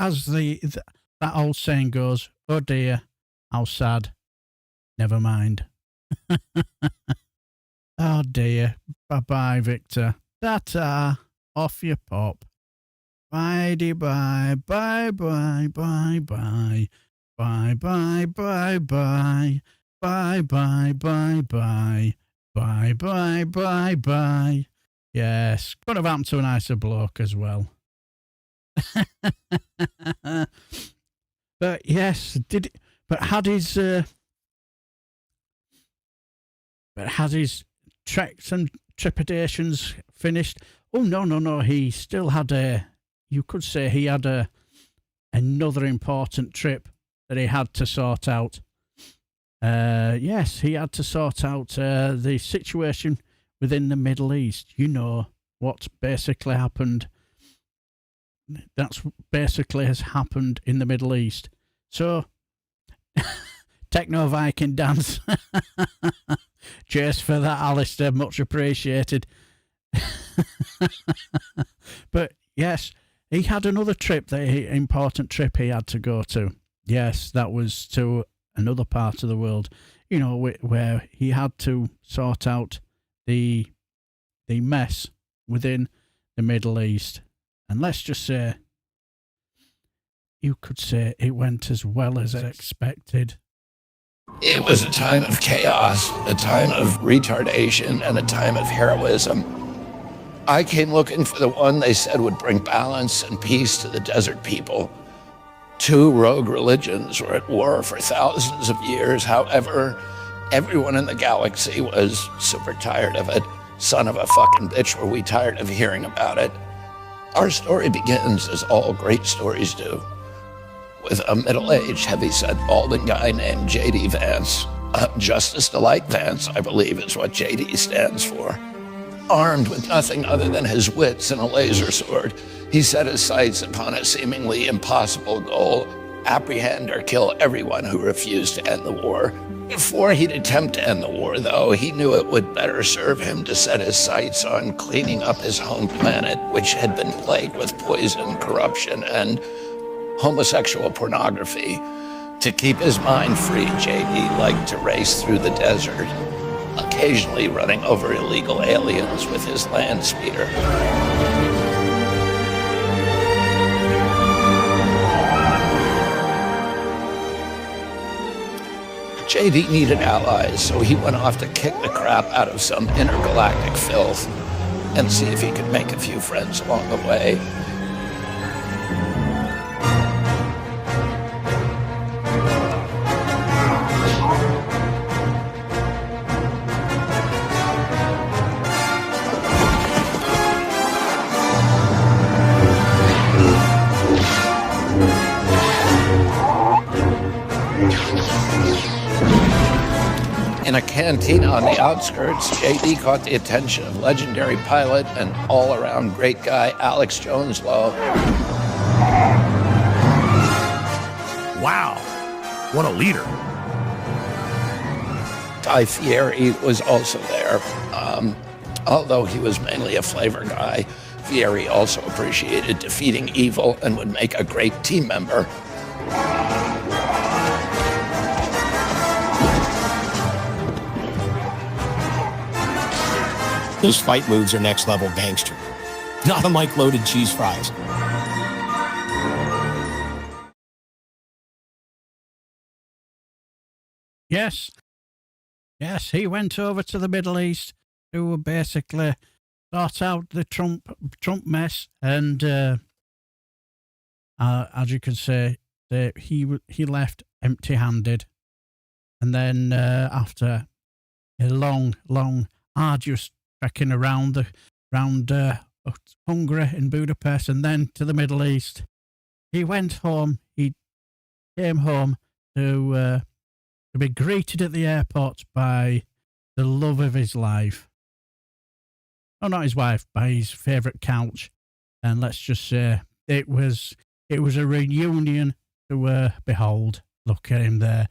that old saying goes, oh dear, how sad. Never mind. Oh dear. Bye-bye, Victor. Ta-ta. Off you pop. Bye-de-bye. Bye-bye. Bye-bye. Bye-bye. Bye-bye. Bye-bye. Bye-bye. Bye-bye. Bye-bye. Yes. Could have happened to a nicer bloke as well. But yes, had his treks and trepidations finished? Oh no, he still had you could say he had another important trip that he had to sort out. Yes, he had to sort out the situation within the Middle East. You know what basically happened. That's basically has happened in the Middle East. So, Techno Viking dance. Cheers for that, Alistair. Much appreciated. But yes, he had another trip, important trip he had to go to. Yes, that was to another part of the world, where he had to sort out the mess within the Middle East. And let's just say, you could say it went as well as expected. It was a time of chaos, a time of retardation, and a time of heroism. I came looking for the one they said would bring balance and peace to the desert people. Two rogue religions were at war for thousands of years. However, everyone in the galaxy was super tired of it. Son of a fucking bitch, were we tired of hearing about it. Our story begins, as all great stories do, with a middle-aged, heavy-set, balding guy named J.D. Vance. Justice Delight Vance, I believe, is what J.D. stands for. Armed with nothing other than his wits and a laser sword, he set his sights upon a seemingly impossible goal: apprehend or kill everyone who refused to end the war. Before he'd attempt to end the war, though, he knew it would better serve him to set his sights on cleaning up his home planet, which had been plagued with poison, corruption, and homosexual pornography. To keep his mind free, J.D. liked to race through the desert, occasionally running over illegal aliens with his land speeder. J.D. needed allies, so he went off to kick the crap out of some intergalactic filth and see if he could make a few friends along the way. In a cantina on the outskirts, J.D. caught the attention of legendary pilot and all-around great guy Alex Joneslow. Wow, what a leader. Guy Fieri was also there. Although he was mainly a flavor guy, Fieri also appreciated defeating evil and would make a great team member. Those fight moves are next level gangster. Not unlike loaded cheese fries. Yes. Yes, he went over to the Middle East to basically sort out the Trump mess, and as you can say, he left empty-handed, and then after a long, arduous trekking around Hungary and Budapest, and then to the Middle East, he went home. He came home to be greeted at the airport by the love of his life. Oh, not his wife, by his favourite couch. And let's just say it was a reunion to behold. Look at him there.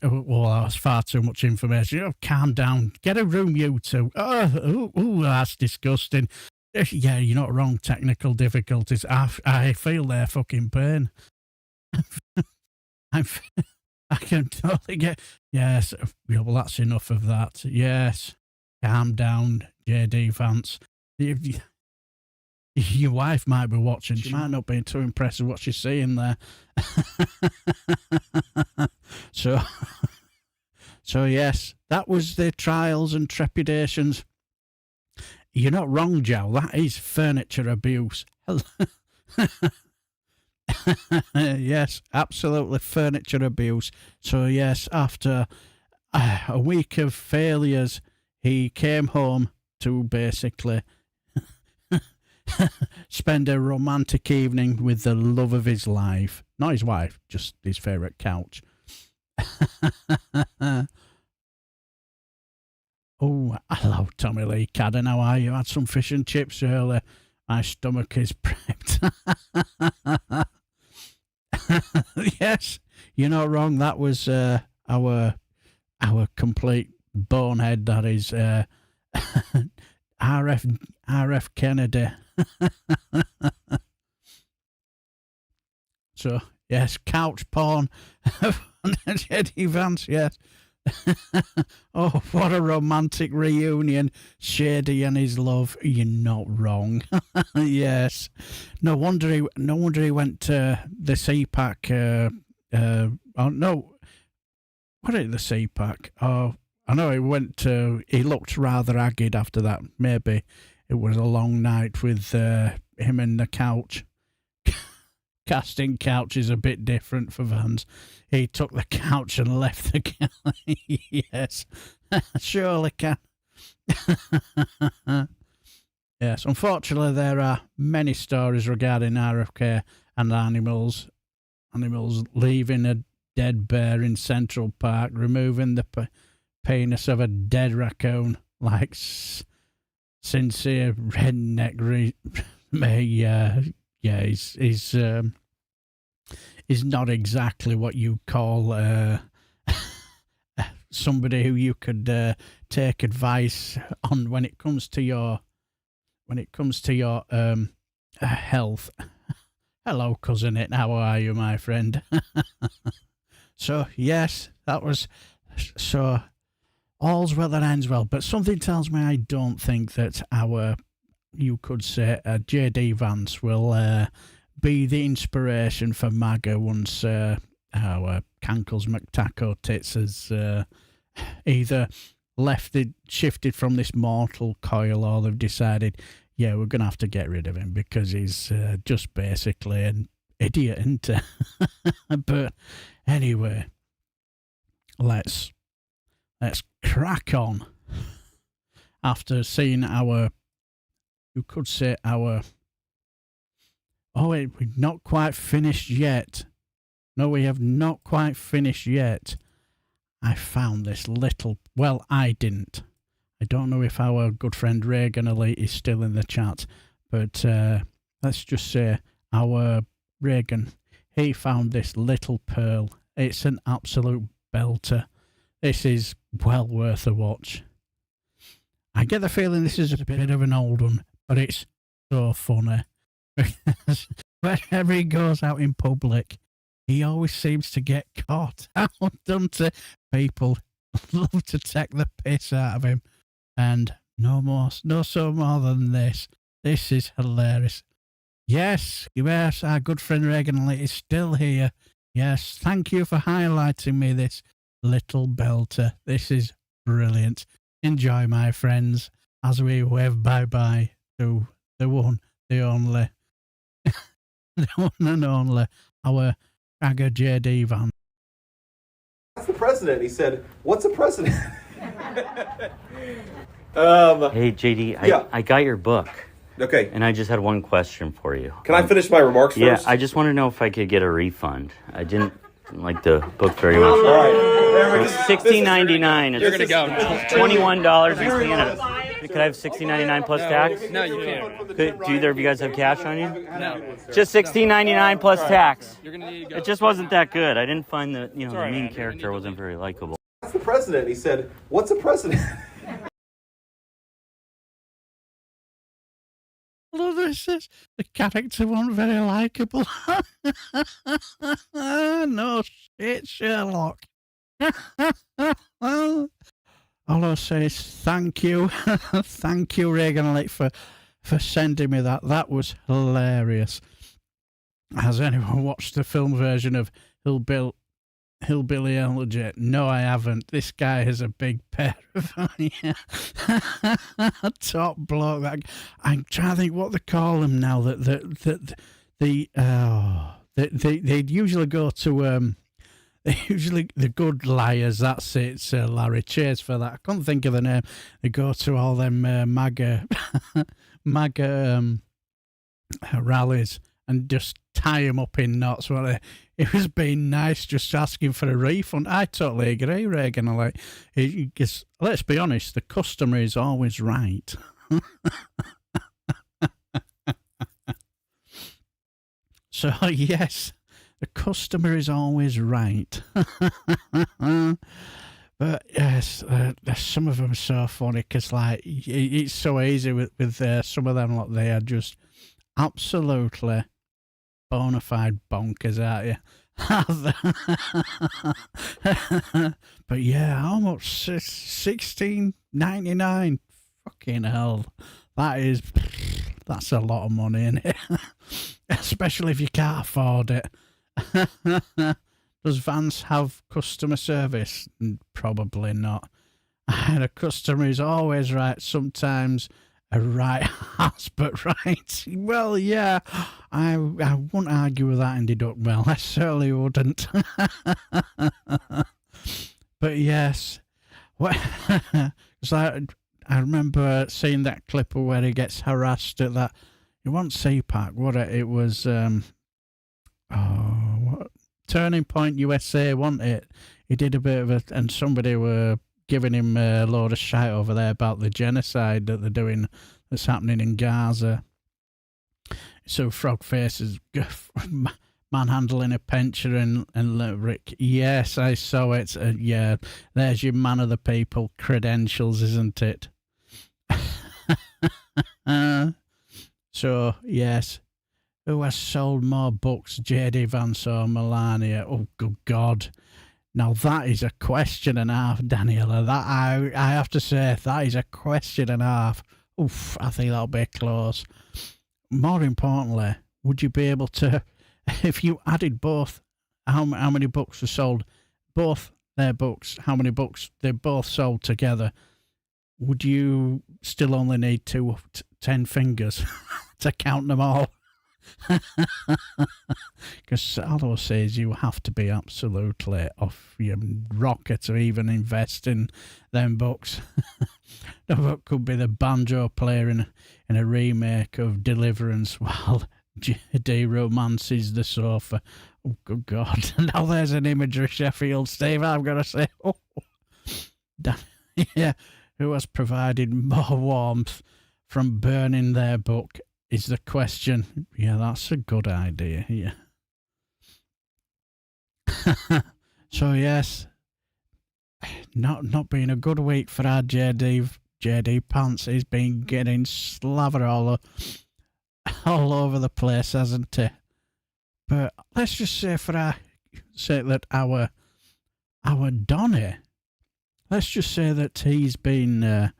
Well, that's far too much information. Oh, calm down. Get a room, you two. Oh, that's disgusting. Yeah, you're not wrong. Technical difficulties. I feel their fucking pain. I can totally get... Yes, well, that's enough of that. Yes. Calm down, JD Vance. Your wife might be watching. She might not be too impressed with what she's seeing there. So yes, that was the trials and trepidations. You're not wrong, Joe. That is furniture abuse. Yes, absolutely furniture abuse. So yes, after a week of failures, he came home to basically spend a romantic evening with the love of his life. Not his wife, just his favourite couch. Oh, hello, Tommy Lee Cadden. How are you? Had some fish and chips earlier. My stomach is prepped. Yes, you're not wrong. That was our complete bonehead. That is RF Kennedy. So yes, couch porn. Eddie Vance. Yes. Oh, what a romantic reunion. Shady and his love. You're not wrong. Yes. No wonder he went to the CPAC. Oh no, what is the CPAC? Oh, I know he looked rather haggard after that. Maybe it was a long night with him and the couch. Casting couch is a bit different for Vance. He took the couch and left the couch. Yes, surely can. Yes, unfortunately there are many stories regarding RFK and animals leaving a dead bear in Central Park, removing the penis of a dead raccoon, like sincere redneck. He's not exactly what you call somebody who you could take advice on when it comes to your health. Hello, cousin it. How are you, my friend? So yes, that was so. All's well that ends well, but something tells me I don't think that you could say, J.D. Vance will be the inspiration for MAGA once our Cankles McTaco Tits has either shifted from this mortal coil, or they've decided, yeah, we're going to have to get rid of him because he's just basically an idiot, isn't he? But anyway, let's crack on. After seeing we're not quite finished yet. No, we have not quite finished yet. I found this I didn't. I don't know if our good friend Reagan Elite is still in the chat, but let's just say our Reagan, he found this little pearl. It's an absolute belter. This is well worth a watch. I get the feeling this is a bit of an old one, but it's so funny. Because whenever he goes out in public, he always seems to get caught out, doesn't he? People love to take the piss out of him. And no more than this. This is hilarious. Yes, our good friend Regan is still here. Yes, thank you for highlighting me this little belter. This is brilliant. Enjoy, my friends, as we wave bye-bye to the one, the only, the one and only, our Agger JD Vance. That's the president. He said, "What's a president?" Hey, JD, I got your book. Okay. And I just had one question for you. Can I finish my remarks first? Yeah, I just want to know if I could get a refund. I didn't like the book very much. All right. It's $16.99. You're gonna go. $21 in Canada. Could I have $16.99 plus tax? No, you can't. Do either of you guys have cash on you? No. Just $16.99 plus tax. You're gonna need to go. It just wasn't that good. I didn't find the the main character wasn't very likable. That's the president. He said, "What's a president?" Although this is the character wasn't very likable. No shit, Sherlock. All I'll say is thank you. Thank you, Regan, for sending me that. That was hilarious. Has anyone watched the film version of Hillbilly Elegy? No, I haven't. This guy has a big pair of top bloke. I'm trying to think what they call them now. They'd usually go to the good liars. That's it, Larry. Cheers for that. I couldn't think of the name. They go to all them MAGA rallies and just tie him up in knots. It was being nice, just asking for a refund. I totally agree, Reagan. Let's be honest, the customer is always right. So, yes, the customer is always right. But, yes, some of them are so funny because, it's so easy with some of them. They are just absolutely bona fide bonkers, aren't you? But yeah, how much? $16.99. Fucking hell, that's a lot of money, isn't it? Especially if you can't afford it. Does Vance have customer service? Probably not. And a customer is always right. Sometimes a right ass, but right. Well, yeah, I wouldn't argue with that, Indy Duckmel. I certainly wouldn't. But yes, I remember seeing that clip where he gets harassed at that. It wasn't Sea Park, what it was. Turning Point USA, wasn't it? He did a bit of and somebody were giving him a load of shite over there about the genocide that they're doing, that's happening in Gaza. So Frogface is manhandling a pensioner and Rick. Yes, I saw it. Yeah, there's your man of the people credentials, isn't it? So, yes. Who has sold more books, JD Vance or Melania? Oh, good God. Now, that is a question and a half, Daniela. That I have to say, that is a question and a half. Oof, I think that'll be close. More importantly, would you be able to, if you added both, how many books were sold, both their books, how many books they both sold together, would you still only need 10 fingers to count them all? Because all I'll say is you have to be absolutely off your rocker to even invest in them books. The book could be the banjo player in a remake of Deliverance while JD romances the sofa. Oh, good God. Now there's an image of Sheffield, Steve, I've got to say. Oh, yeah, who has provided more warmth from burning their book is the question. Yeah, that's a good idea. Yeah. So yes, not been a good week for our JD Pants. He's been getting slathered all over the place, hasn't he? But let's just say for our sake that our Donny, let's just say that he's been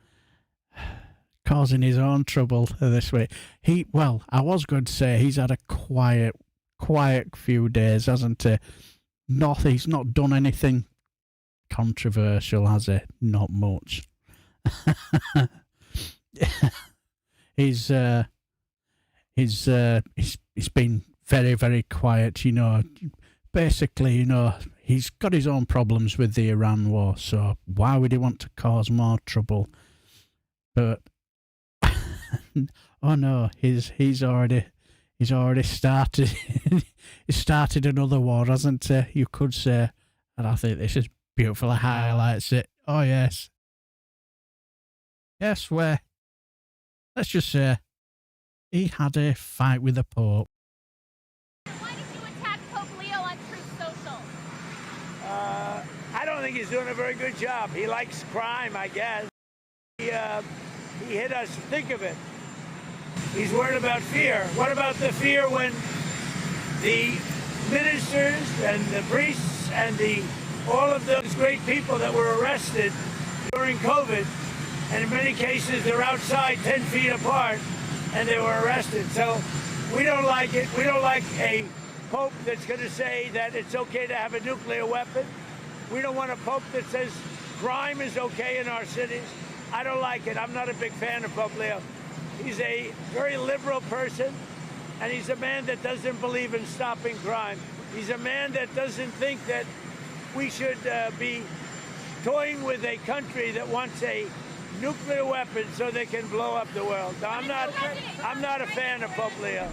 causing his own trouble this week. I was going to say he's had a quiet few days, hasn't he? He's not done anything controversial, has he? Not much. He's been very, very quiet, you know. Basically, you know, he's got his own problems with the Iran war, so why would he want to cause more trouble? But oh no, he's already started. He started another war, hasn't he? You could say, and I think this is beautiful. It highlights it. Oh yes, where? Let's just say he had a fight with the Pope. Why did you attack Pope Leo on Truth Social? I don't think he's doing a very good job. He likes crime, I guess. He hit us. Think of it. He's worried about fear. What about the fear when the ministers and the priests and all of those great people that were arrested during COVID, and in many cases they're outside 10 feet apart, and they were arrested. So we don't like it. We don't like a pope that's going to say that it's okay to have a nuclear weapon. We don't want a pope that says crime is okay in our cities. I don't like it. I'm not a big fan of Pope Leo. He's a very liberal person, and he's a man that doesn't believe in stopping crime. He's a man that doesn't think that we should be toying with a country that wants a nuclear weapon so they can blow up the world. No, I'm not a fan of Pope Leo.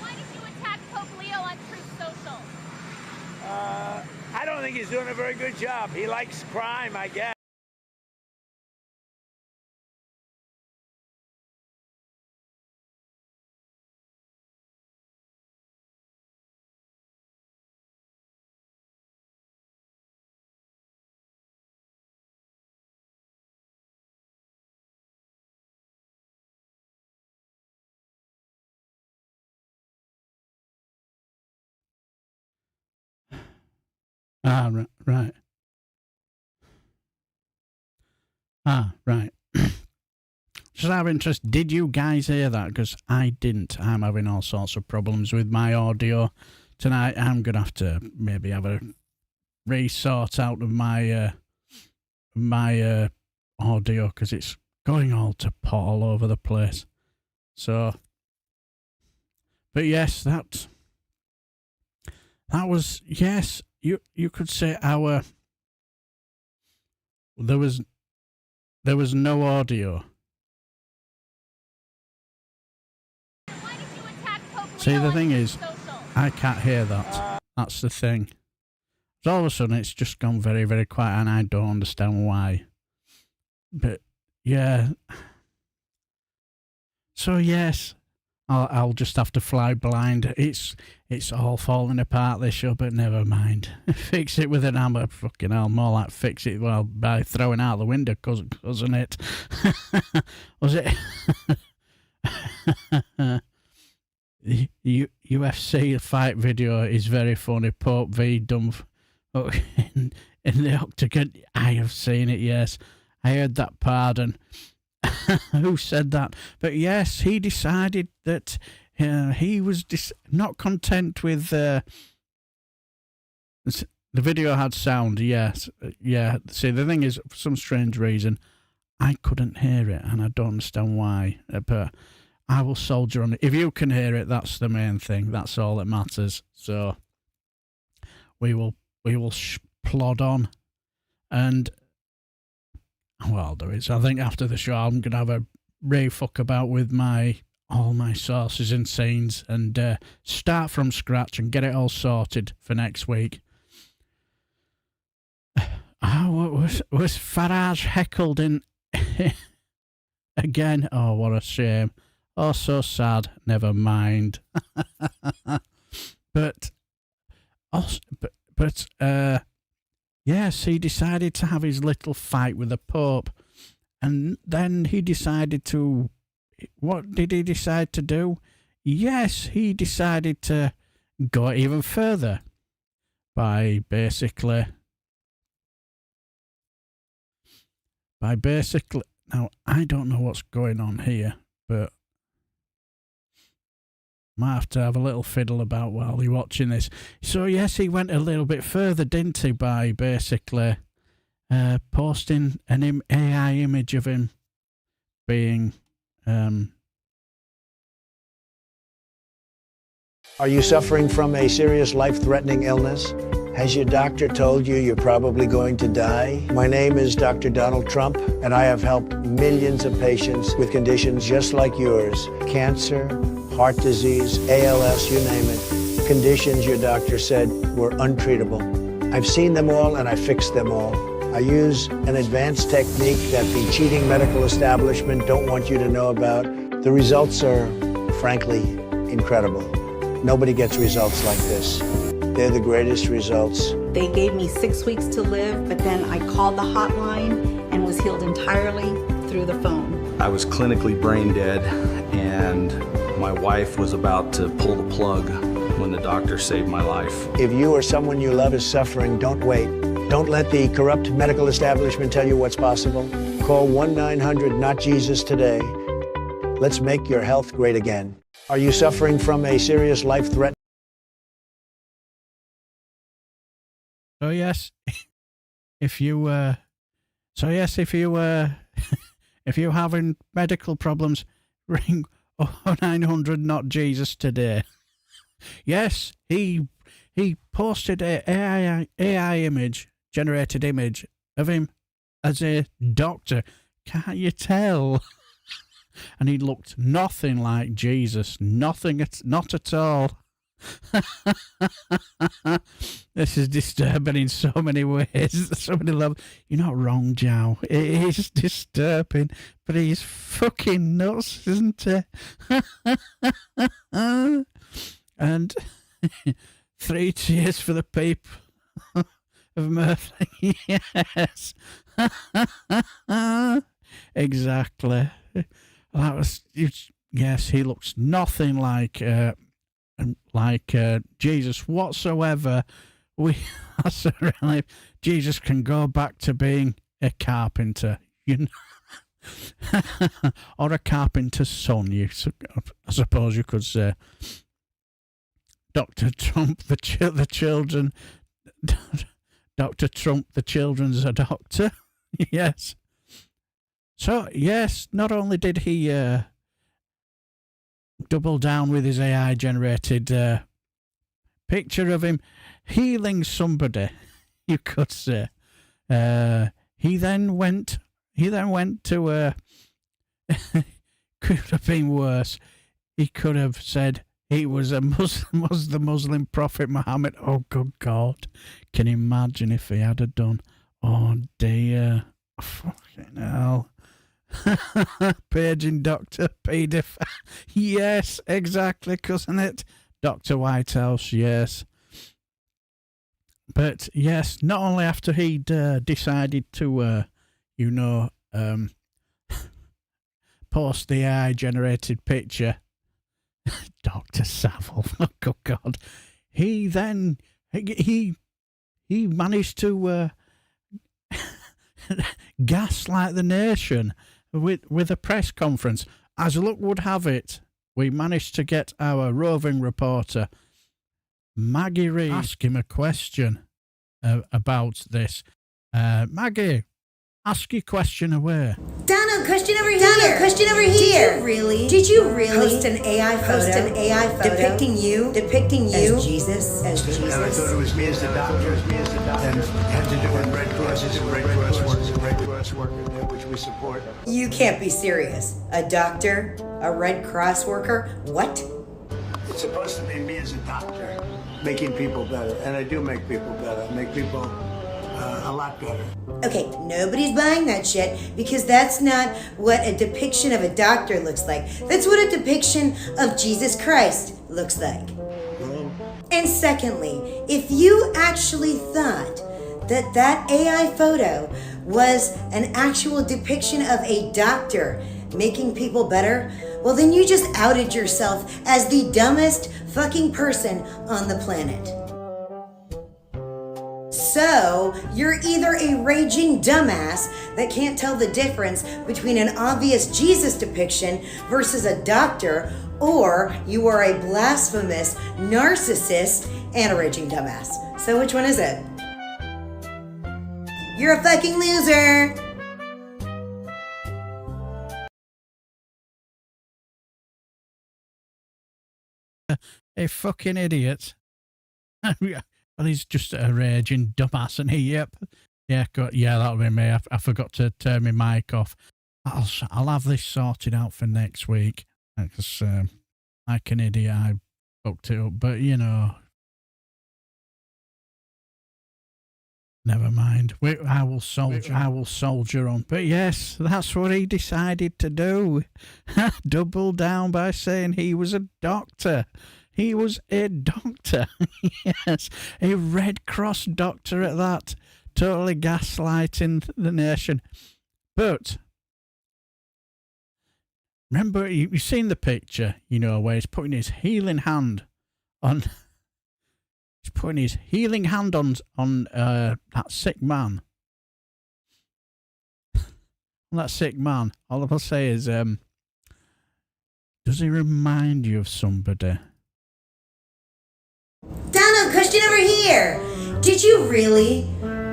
Why did you attack Pope Leo on Truth Social? I don't think he's doing a very good job. He likes crime, I guess. Right. Right. Just out of interest, did you guys hear that? Because I didn't. I'm having all sorts of problems with my audio tonight. I'm going to have to maybe have a resort out of my audio because it's going all to pot all over the place. So, but yes, that was, yes, you could say there was no audio. See, the thing is, I can't hear that. That's the thing. So all of a sudden, it's just gone very, very quiet, and I don't understand why. But yeah. So yes, I'll just have to fly blind. It's all falling apart, this show, but never mind. Fix it with an hammer. Fucking hell, more like fix it by throwing out the window, wasn't it? Was it? UFC fight video is very funny. Pope v. Dumb in the octagon. I have seen it, yes. I heard that, pardon. Who said that? But yes, he decided that he was not content with the video had sound, yes. Yeah. See, the thing is, for some strange reason, I couldn't hear it, and I don't understand why. But I will soldier on it. If you can hear it, that's the main thing. That's all that matters. So we will plod on, and well, I'll do it. So I think after the show, I'm gonna have a fuck about with all my sources and scenes, and start from scratch and get it all sorted for next week. Was Farage heckled in again? Oh, what a shame! Oh, so sad. Never mind. But yes, he decided to have his little fight with the Pope, and then he decided to. What did he decide to do? Yes, he decided to go even further by basically. Now I don't know what's going on here, but might have to have a little fiddle about while you're watching this. So yes, he went a little bit further, didn't he, by basically posting an AI image of him being. Are you suffering from a serious life-threatening illness? Has your doctor told you you're probably going to die? My name is Dr. Donald Trump, and I have helped millions of patients with conditions just like yours. Cancer, heart disease, ALS, you name it. Conditions your doctor said were untreatable. I've seen them all, and I fixed them all. I use an advanced technique that the cheating medical establishment don't want you to know about. The results are, frankly, incredible. Nobody gets results like this. They're the greatest results. They gave me 6 weeks to live, but then I called the hotline and was healed entirely through the phone. I was clinically brain dead, and my wife was about to pull the plug when the doctor saved my life. If you or someone you love is suffering, don't wait. Don't let the corrupt medical establishment tell you what's possible. Call 1-900-NOT-JESUS today. Let's make your health great again. Are you suffering from a serious life-threatening? So yes, if you're having medical problems, ring 900-NOT-JESUS today. Yes, he posted a AI image, generated image of him as a doctor. Can't you tell? And he looked nothing like Jesus. Not at all. This is disturbing in so many ways. So many levels. You're not wrong, Joe. It is disturbing, but he's fucking nuts, isn't he? And 3 cheers for the people of Murphy. Yes. Exactly. That was, yes, he looks nothing like Jesus whatsoever. Jesus can go back to being a carpenter, you know, or a carpenter's son. I suppose you could say. Dr. Trump, the children. Dr. Trump, the children's a doctor. Yes. So, yes, not only did he double down with his AI-generated picture of him healing somebody, you could say. He then went to could have been worse. He could have said he was the Muslim prophet Muhammad. Oh, good God. Can you imagine if he had done? Oh, dear. Fucking hell. Paging Dr. Pedif. Yes, exactly, cousin it. Dr. Whitehouse, yes. But, yes, not only after he'd decided to, post the AI-generated picture, Dr. Savile, oh, good God, he then, he managed to gaslight the nation with a press conference. As luck would have it, we managed to get our roving reporter, Maggie Reed, ask him a question about this. Maggie, ask your question away. Donald, question over here. Question over here. Did you really post an AI photo depicting you as Jesus? And I thought it was me as the doctor, and it had to do with Red Crosses and Red Cross worker, which we support. You can't be serious. A doctor? A Red Cross worker? What? It's supposed to be me as a doctor, making people better, and I do make people better. I make people a lot better. Okay, nobody's buying that shit because that's not what a depiction of a doctor looks like. That's what a depiction of Jesus Christ looks like. And secondly, if you actually thought that that AI photo was an actual depiction of a doctor making people better, well then you just outed yourself as the dumbest fucking person on the planet. So, you're either a raging dumbass that can't tell the difference between an obvious Jesus depiction versus a doctor, or you are a blasphemous narcissist and a raging dumbass. So which one is it? You're a fucking loser! A fucking idiot. Well, he's just a raging dumbass, and he, yep. Yeah, that'll be me. I forgot to turn my mic off. I'll have this sorted out for next week. Because, like an idiot, I fucked it up. But, you know, never mind. I will soldier on. But yes, that's what he decided to do. Double down by saying he was a doctor. He was a doctor. Yes, a Red Cross doctor at that. Totally gaslighting the nation. But remember, you've seen the picture, you know, where he's putting his healing hand on. He's putting his healing hand on that sick man. That sick man. All I'll say is, does he remind you of somebody? Donald, question over here. Did you really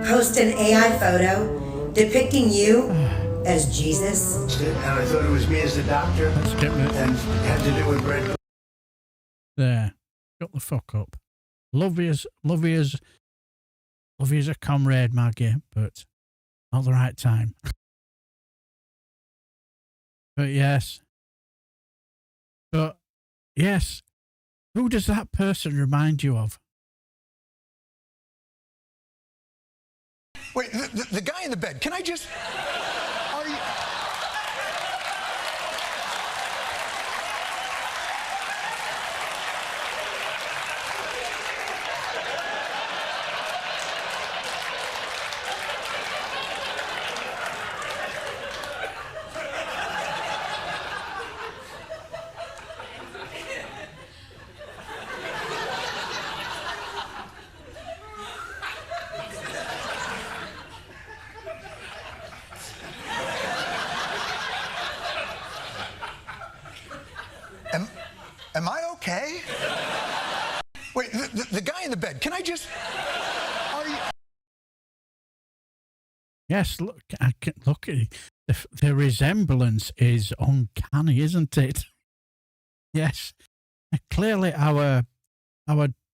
post an AI photo depicting you as Jesus? And I thought it was me as the doctor. And it had to do with bread. There. Shut the fuck up. Love you as a comrade, Maggie, but not the right time. But yes. Who does that person remind you of? Wait, the guy in the bed, can I just... Are you... Am I okay? Wait, the guy in the bed, can I just... Are you... Yes, look, look at it. The resemblance is uncanny, isn't it? Yes. Clearly our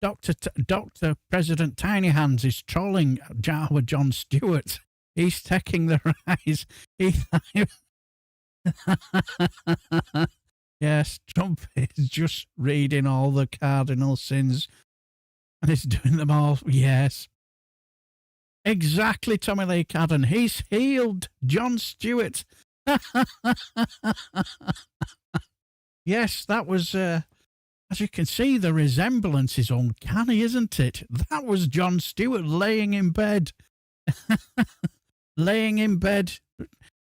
Dr. President Tiny Hands is trolling our Jon Stewart. He's taking the rise. Yes, Trump is just reading all the cardinal sins and he's doing them all. Yes. Exactly, Tommy Lee Cadden. He's healed Jon Stewart. Yes, that was, as you can see, the resemblance is uncanny, isn't it? That was Jon Stewart laying in bed. Laying in bed.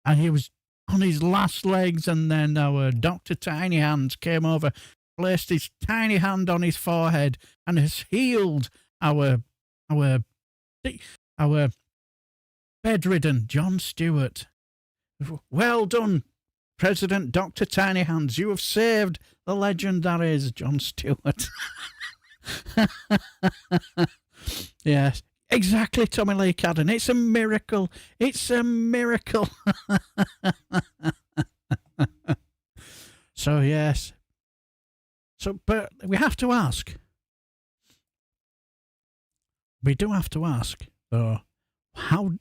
And he was on his last legs, and then our Dr. Tiny Hands came over, placed his tiny hand on his forehead, and has healed our bedridden Jon Stewart. Well done, President Dr. Tiny Hands. You have saved the legend that is Jon Stewart. Yes. Exactly, Tommy Lee Cadden. It's a miracle. It's a miracle. So, yes. So, but we have to ask. We do have to ask, though, how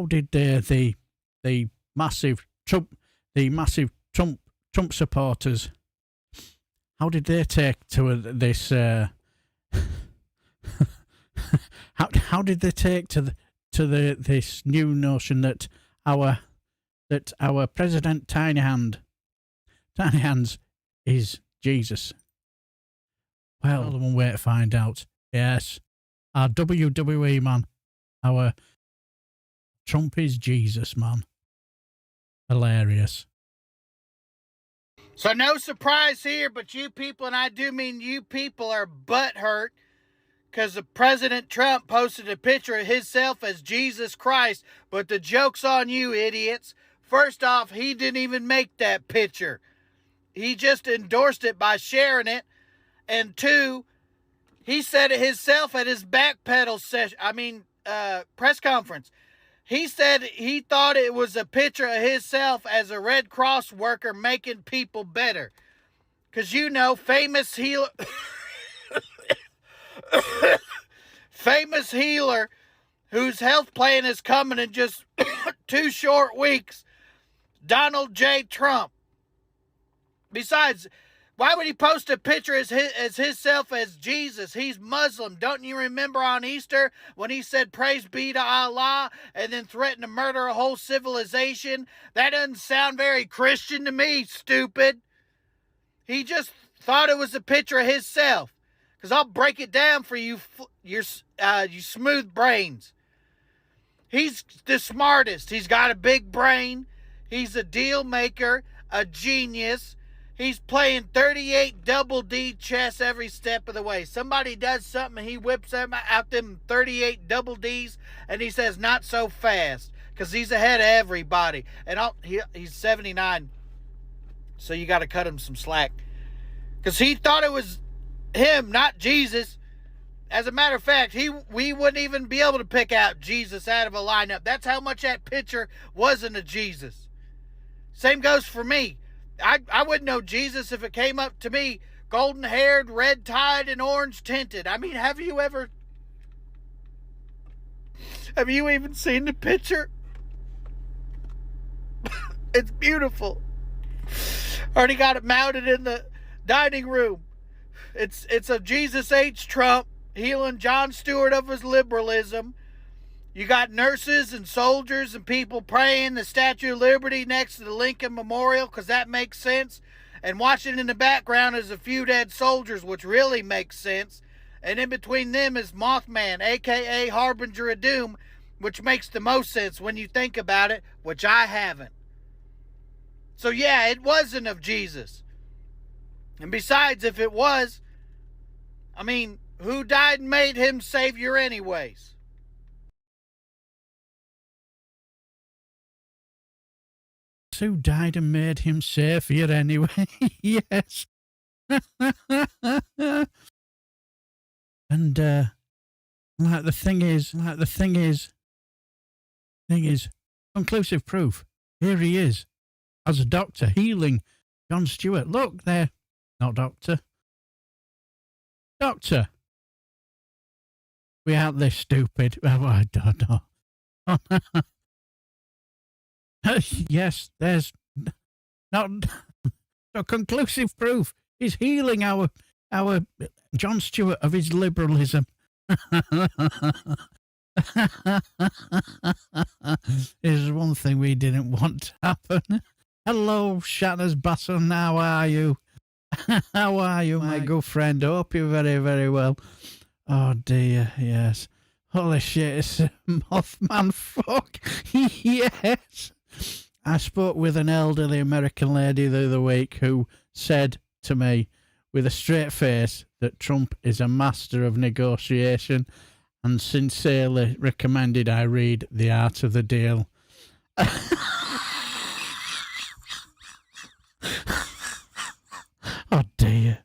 did the massive Trump supporters, how did they take to this, how how did they take to this new notion that our president Tiny Hands is Jesus? Well, we'll wait to find out. Yes, our WWE man, our Trump is Jesus man. Hilarious. So no surprise here, but you people, and I do mean you people, are butthurt because President Trump posted a picture of himself as Jesus Christ. But the joke's on you, idiots. First off, he didn't even make that picture. He just endorsed it by sharing it. And two, he said it himself at his backpedal press conference. He said he thought it was a picture of himself as a Red Cross worker making people better. Because, you know, famous healer whose health plan is coming in just 2 short weeks, Donald J. Trump. Besides, why would he post a picture as himself as Jesus? He's Muslim. Don't you remember on Easter when he said, praise be to Allah, and then threatened to murder a whole civilization? That doesn't sound very Christian to me, stupid. He just thought it was a picture of himself. Because I'll break it down for you, you smooth brains. He's the smartest. He's got a big brain. He's a deal maker, a genius. He's playing 38 double D chess every step of the way. Somebody does something, he whips out them 38 double Ds, and he says, not so fast, because he's ahead of everybody. And he's 79, so you got to cut him some slack. Because he thought it was him, not Jesus. As a matter of fact, we wouldn't even be able to pick out Jesus out of a lineup. That's how much that picture wasn't a Jesus. Same goes for me. I wouldn't know Jesus if it came up to me, golden-haired, red-tied, and orange-tinted. I mean, have you even seen the picture? It's beautiful. Already got it mounted in the dining room. It's of Jesus H. Trump healing Jon Stewart of his liberalism. You got nurses and soldiers and people praying the Statue of Liberty next to the Lincoln Memorial, because that makes sense. And watching in the background is a few dead soldiers, which really makes sense. And in between them is Mothman, a.k.a. Harbinger of Doom, which makes the most sense when you think about it, which I haven't. So yeah, it wasn't of Jesus. And besides, if it was, I mean, who died and made him Savior anyways? Who died and made him savior anyway? Yes. And the thing is, conclusive proof. Here he is, as a doctor healing Jon Stewart. Look there, not doctor. Doctor. We aren't this stupid. Oh, I don't know. Yes, there's not conclusive proof. He's healing our Jon Stewart of his liberalism. Here's one thing we didn't want to happen. Hello, Shatner's Basson. How are you? How are you, my good friend? I hope you're very, very well. Oh dear, yes. Holy shit, it's a Mothman. Fuck. Yes. I spoke with an elderly American lady the other week who said to me with a straight face that Trump is a master of negotiation and sincerely recommended I read The Art of the Deal. Oh dear.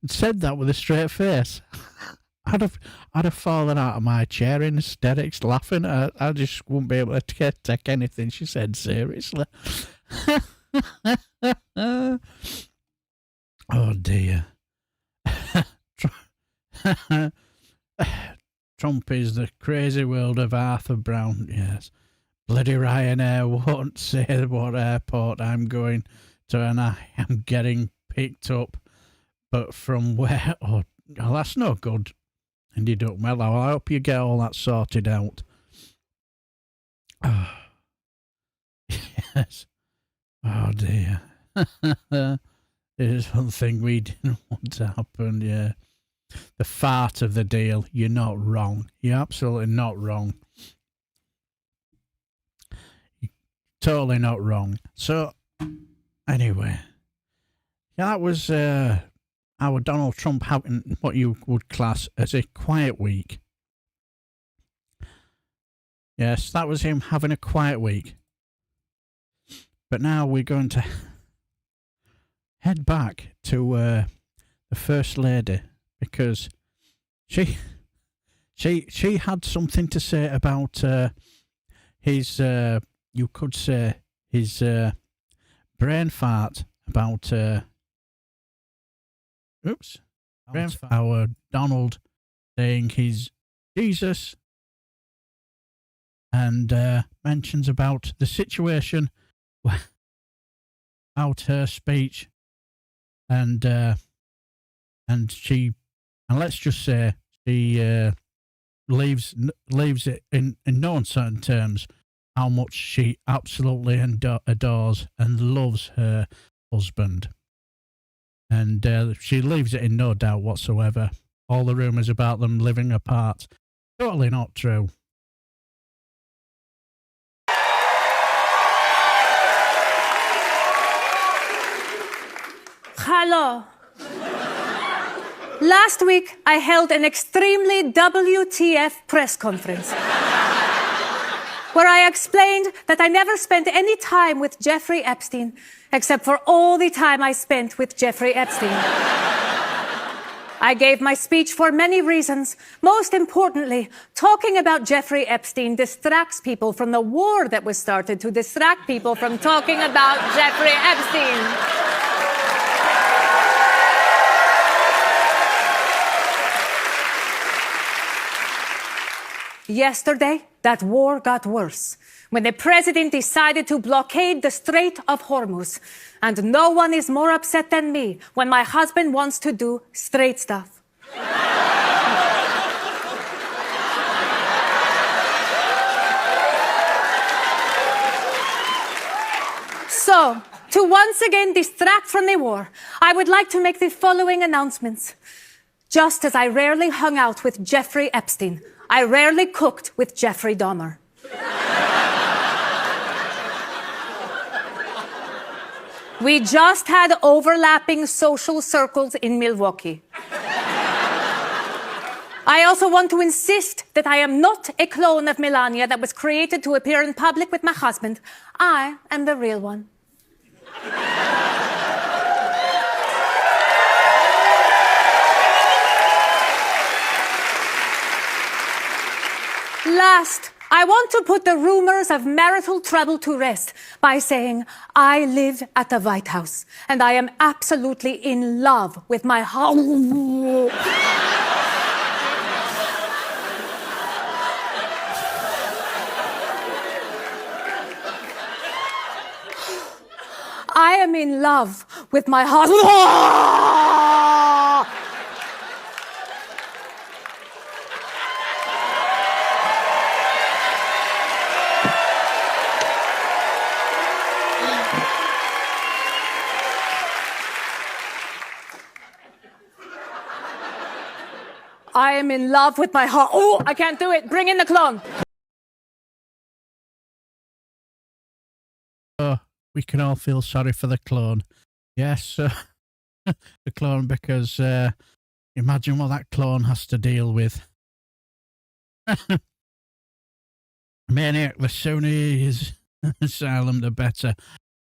Said that with a straight face. I'd have fallen out of my chair in hysterics laughing. I just wouldn't be able to take anything she said seriously. Oh dear. Trump is the crazy world of Arthur Brown, yes. Bloody Ryanair won't say what airport I'm going to, and I am getting picked up. But from where? Oh, that's no good. And you don't. Well, I hope you get all that sorted out. Oh, yes. Oh, dear. Here's one thing we didn't want to happen, yeah. The fart of the deal. You're not wrong. You're absolutely not wrong. You're totally not wrong. So, anyway. Yeah, that was our Donald Trump having what you would class as a quiet week. Yes, that was him having a quiet week. But now we're going to head back to the First Lady, because she had something to say about his, you could say, his brain fart about, our Donald saying he's Jesus, and mentions about the situation about her speech, and let's just say she leaves it in no uncertain terms how much she absolutely adores and loves her husband. And she leaves it in no doubt whatsoever. All the rumours about them living apart, totally not true. Hello. Last week, I held an extremely WTF press conference where I explained that I never spent any time with Jeffrey Epstein except for all the time I spent with Jeffrey Epstein. I gave my speech for many reasons. Most importantly, talking about Jeffrey Epstein distracts people from the war that was started to distract people from talking about Jeffrey Epstein. Yesterday, that war got worse when the president decided to blockade the Strait of Hormuz. And no one is more upset than me when my husband wants to do straight stuff. So, to once again distract from the war, I would like to make the following announcements. Just as I rarely hung out with Jeffrey Epstein, I rarely cooked with Jeffrey Dahmer. We just had overlapping social circles in Milwaukee. I also want to insist that I am not a clone of Melania that was created to appear in public with my husband. I am the real one. Last, I want to put the rumors of marital trouble to rest by saying I live at the White House and I am absolutely in love with my husband. I am in love with my husband. I am in love with my heart. Oh, I can't do it. Bring in the clone. Oh, we can all feel sorry for the clone. Yes, the clone, because imagine what that clone has to deal with. Maniac, the sooner he is asylum, the better.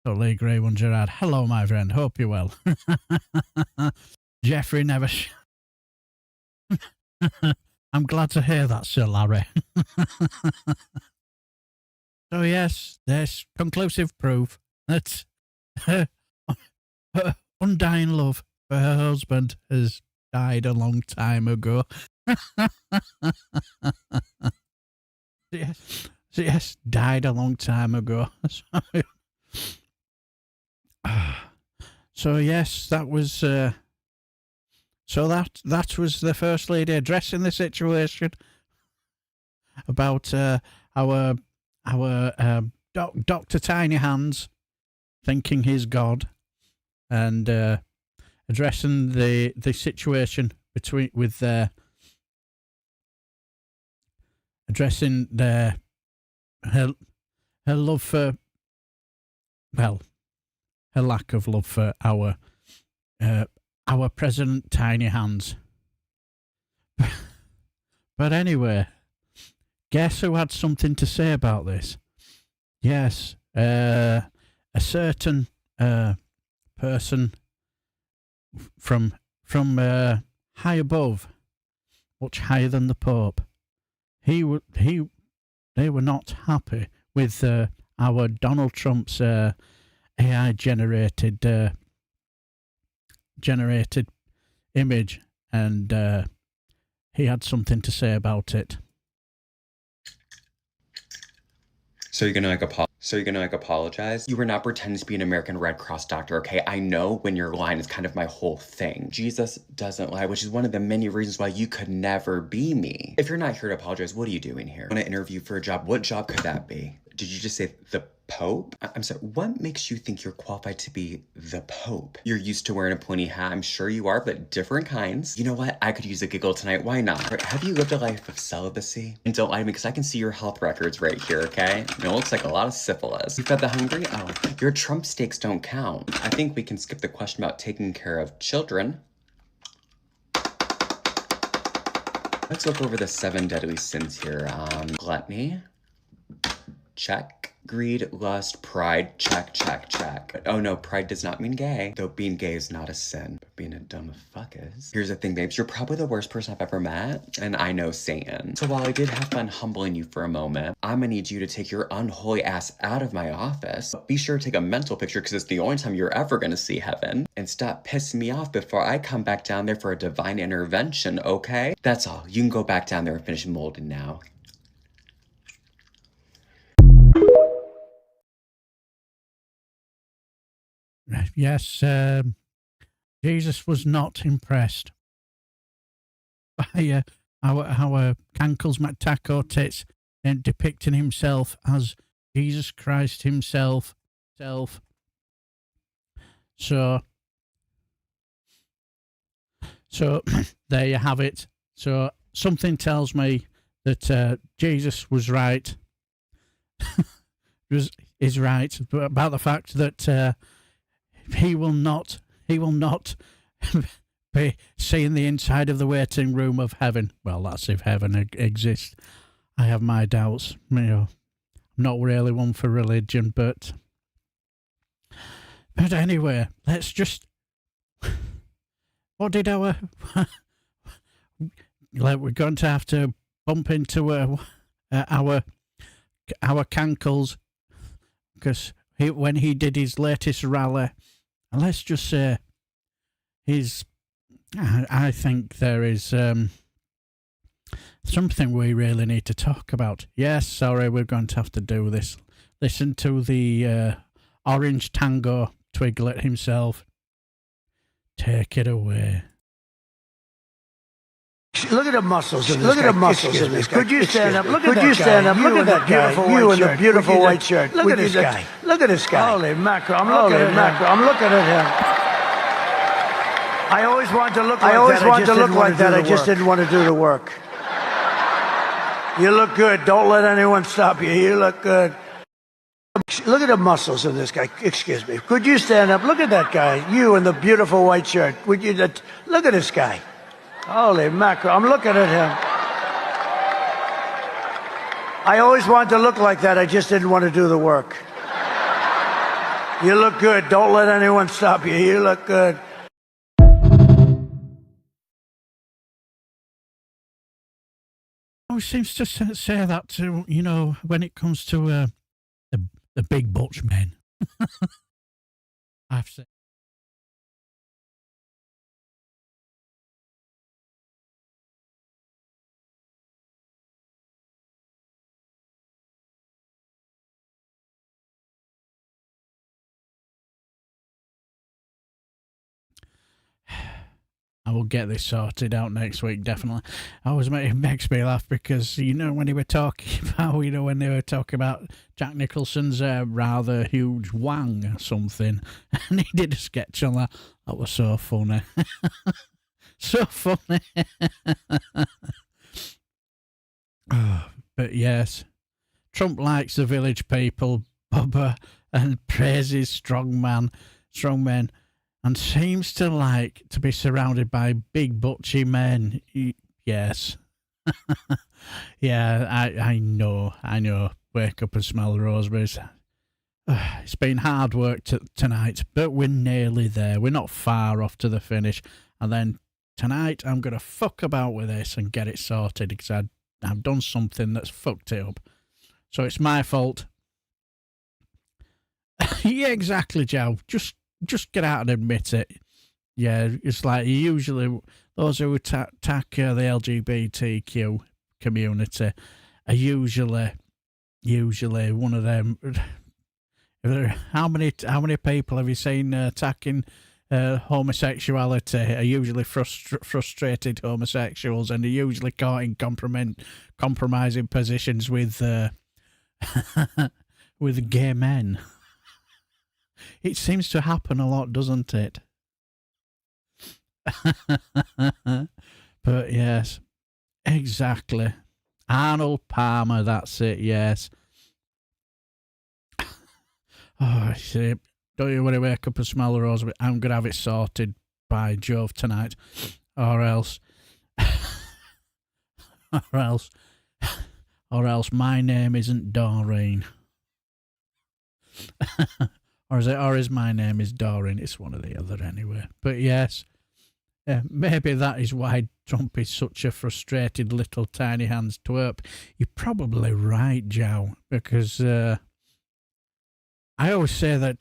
Totally agree, one Gerard. Hello, my friend. Hope you're well. Jeffrey never... I'm glad to hear that, Sir Larry. So yes, there's conclusive proof that her undying love for her husband has died a long time ago. Yes, died a long time ago. So yes, that was So that was the First Lady addressing the situation about our Dr. Tiny Hands thinking he's God, and addressing the situation addressing her love for, well, her lack of love for our President Tiny Hands. But anyway, guess who had something to say about this? Yes, a certain person from high above, much higher than the Pope. They were not happy with our Donald Trump's AI generated image, and he had something to say about it. So you're gonna apologize? You were not pretending to be an American Red Cross doctor, okay? I know when you're lying is kind of my whole thing. Jesus doesn't lie, which is one of the many reasons why you could never be me. If you're not here to apologize, what are you doing here? Want to interview for a job? What job could that be? Did you just say the Pope? I'm sorry, what makes you think you're qualified to be the Pope? You're used to wearing a pointy hat, I'm sure you are, but different kinds. You know what? I could use a giggle tonight, why not? Have you lived a life of celibacy? And don't lie to me, because I can see your health records right here, okay? And it looks like a lot of syphilis. You fed the hungry? Oh, your Trump steaks don't count. I think we can skip the question about taking care of children. Let's look over the 7 deadly sins here. Gluttony. Check. Greed, lust, pride, check, check, check. But oh no, pride does not mean gay, though being gay is not a sin, but being a dumb fuck is. Here's the thing, babes, you're probably the worst person I've ever met, and I know Satan. So while I did have fun humbling you for a moment, I'm gonna need you to take your unholy ass out of my office. But be sure to take a mental picture, because it's the only time you're ever gonna see heaven. And stop pissing me off before I come back down there for a divine intervention, okay? That's all. You can go back down there and finish molding now. Yes, Jesus was not impressed by our Cankles McTaco tits and depicting himself as Jesus Christ himself. So there you have it. So something tells me that Jesus was right. is right about the fact that he will not be seeing the inside of the waiting room of heaven. Well, that's if heaven exists. I have my doubts. You know, I'm not really one for religion, but anyway, let's just. What did our? Like, we're going to have to bump into our Cankles, because when he did his latest rally. And let's just say, I think there is something we really need to talk about. Yes, sorry, we're going to have to do this. Listen to the Orange Tango Twiglet himself. Take it away. Look at the muscles in this guy. Look at the muscles in this guy. Could you stand up? Look at that guy. Could you stand up? Look at that guy. You in the beautiful white shirt. Look at this guy. Look at this guy. Holy mackerel. I'm looking at him. I always wanted to look like that. I just didn't want to do the work. You look good. Don't let anyone stop you. You look good. Look at the muscles in this guy. Excuse me. Could you stand up? Look at that guy. You in the beautiful white shirt. Would you? Look at this guy. Holy mackerel. I'm looking at him. I always wanted to look like that. I just didn't want to do the work. You look good. Don't let anyone stop you. You look good. Always seems to say that to, you know, when it comes to the big butch men. I've said. I will get this sorted out next week, definitely. It makes me laugh because, when they were talking about Jack Nicholson's rather huge wang or something, and he did a sketch on that. That was so funny. So funny. But yes, Trump likes the village people, Bubba, and praises strongmen, and seems to like to be surrounded by big butchy men. Yes. Yeah, I know. Wake up and smell the roseberries. It's been hard work tonight, but we're nearly there. We're not far off to the finish. And then tonight I'm going to fuck about with this and get it sorted because I've done something that's fucked it up. So it's my fault. Yeah, exactly, Joe. Just get out and admit it. Yeah, it's like usually those who attack the LGBTQ community are usually one of them. How many people have you seen attacking homosexuality? Are usually frustrated homosexuals, and are usually caught in compromising positions with with gay men. It seems to happen a lot, doesn't it? But yes, exactly. Arnold Palmer, that's it, yes. Oh, see, don't you want to wake up and smell the rose? I'm going to have it sorted by Jove tonight. Or else my name isn't Doreen. Or is my name is Doreen? It's one or the other anyway. But yes, maybe that is why Trump is such a frustrated little tiny hands twerp. You're probably right, Joe, because I always say that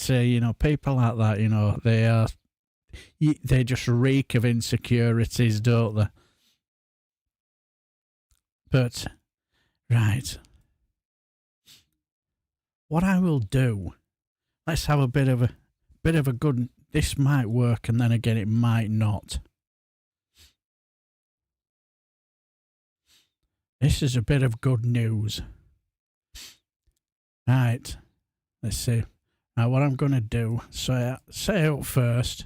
people like that, they just reek of insecurities, don't they? But right, what I will do. Let's have a bit of a good. This might work, and then again, it might not. This is a bit of good news. Right, let's see. Now, what I'm going to do, say it first.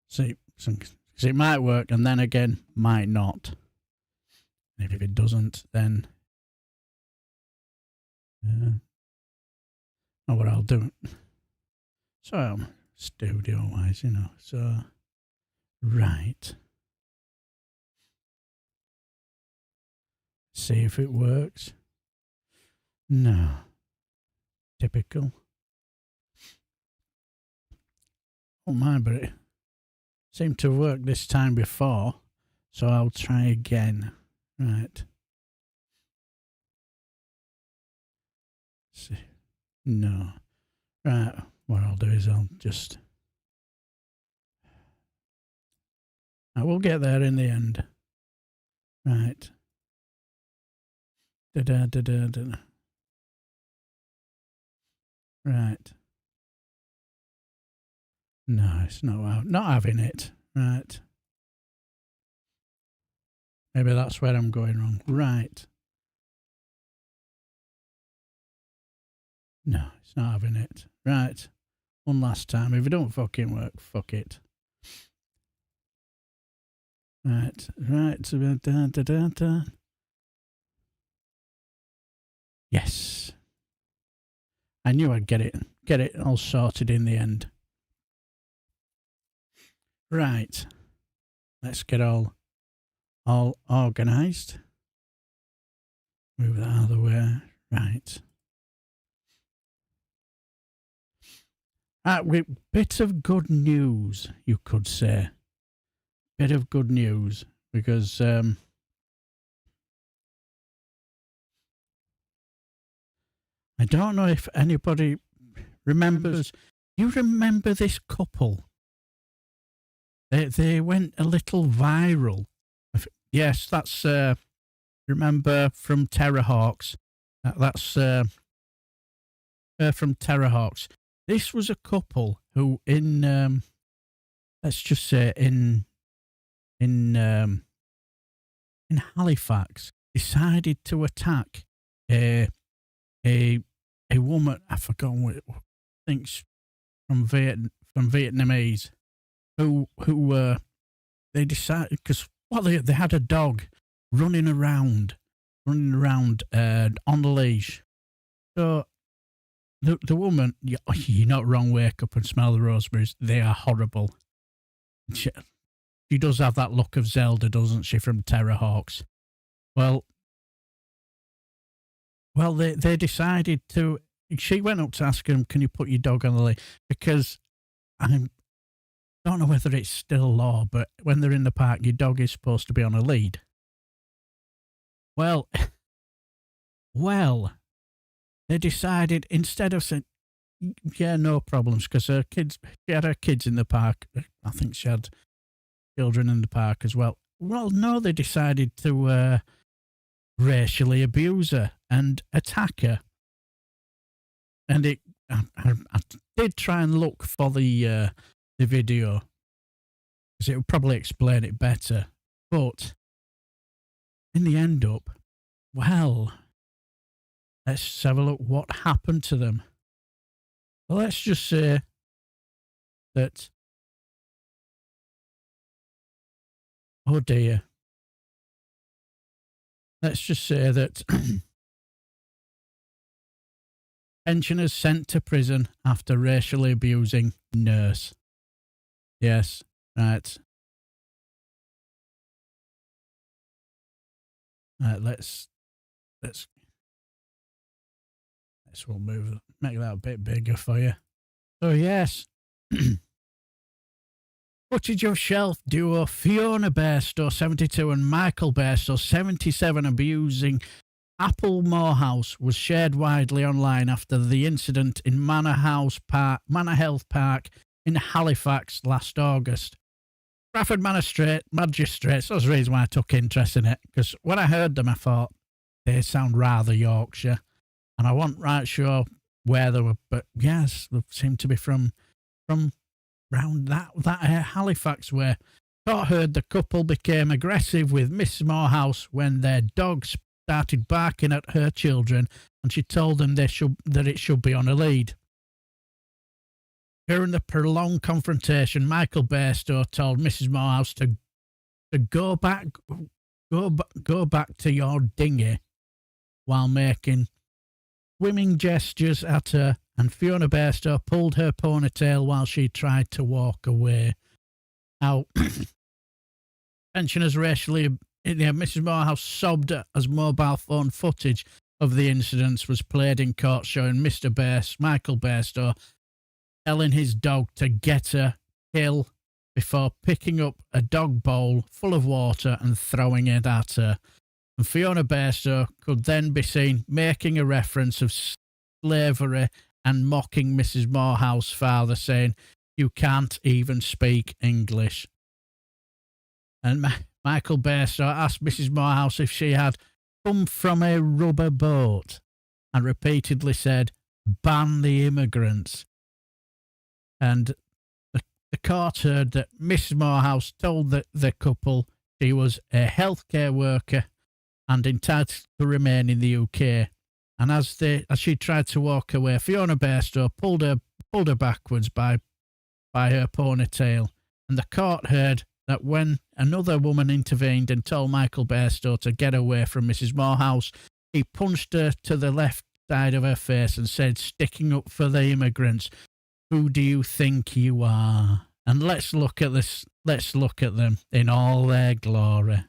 See, because it might work, and then again, might not. And if it doesn't, then. Know what I'll do. So, studio-wise, so, right. See if it works. No. Typical. Oh my, but it seemed to work this time before, so I'll try again. Right. See. No. Right. What I'll do is I'll just. I will get there in the end. Right. Da-da-da-da-da. Right. No, it's not having it. Right. Maybe that's where I'm going wrong. Right. No, it's not having it. Right. One last time. If it don't fucking work, fuck it. Right. Yes. I knew I'd get it all sorted in the end. Right. Let's get all organised. Move that out of the way. Right. With bit of good news, you could say. Bit of good news, because I don't know if anybody remembers. You remember this couple? They went a little viral. Yes, that's remember from Terrorhawks. That's from Terrorhawks. This was a couple who let's just say in Halifax decided to attack a woman. I forgot what it thinks from Vietnamese who they decided because they had a dog running around on the leash. So the woman, you're not wrong. Wake up and smell the roseberries. They are horrible. She does have that look of Zelda, doesn't she, from Terrorhawks? Well, they decided to. She went up to ask him, "Can you put your dog on the leash?" Because I don't know whether it's still law, but when they're in the park, your dog is supposed to be on a lead. Well, they decided instead of saying, "Yeah, no problems," because she had her kids in the park. I think she had children in the park as well. Well, no, they decided to racially abuse her and attack her. And I did try and look for the video because it would probably explain it better. But in the end up, well, let's have a look what happened to them. Well, let's just say that, oh dear. Let's just say that pensioners sent to prison after racially abusing nurse. Yes, right. Let's we'll make that a bit bigger for you. So yes. Footage of Shelf duo Fiona Bairstow, 72, and Michael Bairstow, 77, abusing Apple Morehouse was shared widely online after the incident in Manor Health Park in Halifax last August. Bradford Magistrates, that's the reason why I took interest in it, because when I heard them I thought they sound rather Yorkshire, and I wasn't right sure where they were, but yes, they seem to be from around that Halifax way. Court heard the couple became aggressive with Miss Morehouse when their dogs started barking at her children, and she told them that it should be on a lead. During the prolonged confrontation, Michael Bairstow told Mrs. Morehouse to go back to your dinghy while making swimming gestures at her, and Fiona Bairstow pulled her ponytail while she tried to walk away. Now, pensioners racially, Mrs. Morehouse sobbed as mobile phone footage of the incidents was played in court, showing Michael Bairstow telling his dog to get her kill before picking up a dog bowl full of water and throwing it at her. And Fiona Bairstow could then be seen making a reference of slavery and mocking Mrs. Morehouse's father, saying, "You can't even speak English." And Michael Bairstow asked Mrs. Morehouse if she had come from a rubber boat and repeatedly said, "Ban the immigrants." And the court heard that Mrs. Morehouse told the couple she was a healthcare worker and entitled to remain in the UK. And as she tried to walk away, Fiona Bairstow pulled her backwards by her ponytail. And the court heard that when another woman intervened and told Michael Bairstow to get away from Mrs. Morehouse, he punched her to the left side of her face and said, "Sticking up for the immigrants, who do you think you are?" And let's look at this. Let's look at them in all their glory.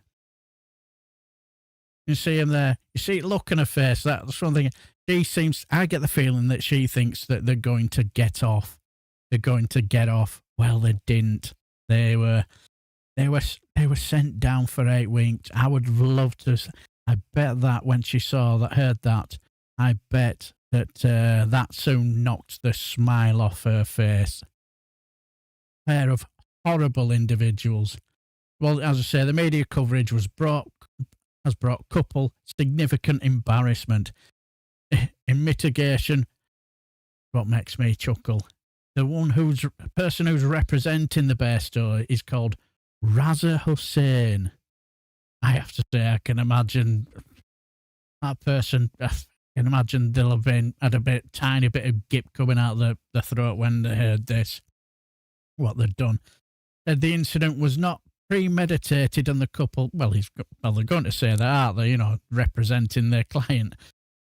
You see him there. You see, look on her face. That's one thing. I get the feeling that she thinks that they're going to get off. They're going to get off. Well, they didn't. They were sent down for 8 weeks. I would love to. I bet that when she heard that, I bet that that soon knocked the smile off her face. Pair of horrible individuals. Well, as I say, the media coverage has brought couple significant embarrassment. In mitigation, what makes me chuckle. The person who's representing the bear store is called Raza Hussein. I have to say, I can imagine that person. I can imagine they'll have had a tiny bit of gip coming out their throat when they heard this. What they'd done. The incident was not premeditated, and the couple. Well, they're going to say that, aren't they? Representing their client.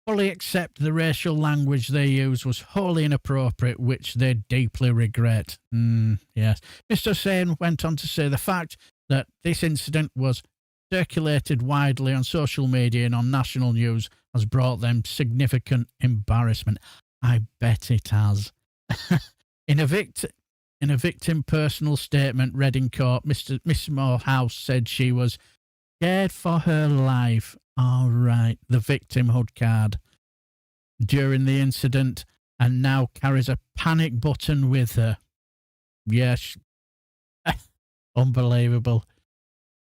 Fully accept the racial language they used was wholly inappropriate, which they deeply regret. Yes. Mr. Hussein went on to say the fact that this incident was circulated widely on social media and on national news has brought them significant embarrassment. I bet it has. In a victim personal statement read in court, Miss Morehouse said she was scared for her life. All right, the victimhood card during the incident, and now carries a panic button with her. Yes, unbelievable.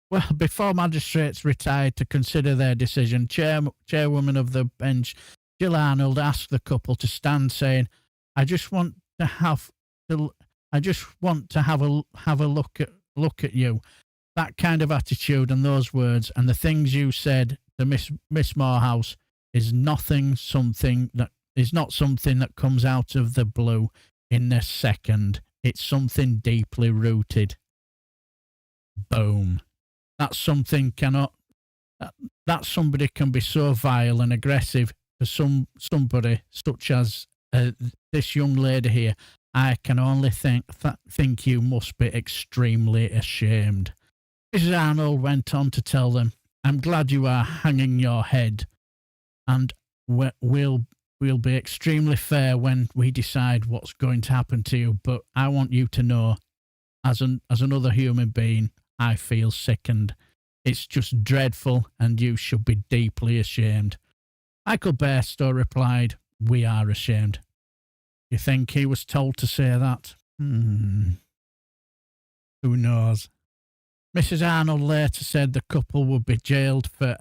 Well, before magistrates retired to consider their decision, chairwoman of the bench, Jill Arnold, asked the couple to stand, saying, "I just want to have a look at you. That kind of attitude and those words and the things you said to Miss Morehouse is not something that comes out of the blue in a second. It's something deeply rooted." Boom. That somebody can be so vile and aggressive to somebody such as this young lady here. I can only think you must be extremely ashamed. Mrs. Arnold went on to tell them, "I'm glad you are hanging your head, and we'll be extremely fair when we decide what's going to happen to you. But I want you to know, as another human being, I feel sickened. It's just dreadful, and you should be deeply ashamed." Michael Bairstow replied, "We are ashamed." You think he was told to say that? Who knows? Mrs. Arnold later said the couple would be jailed for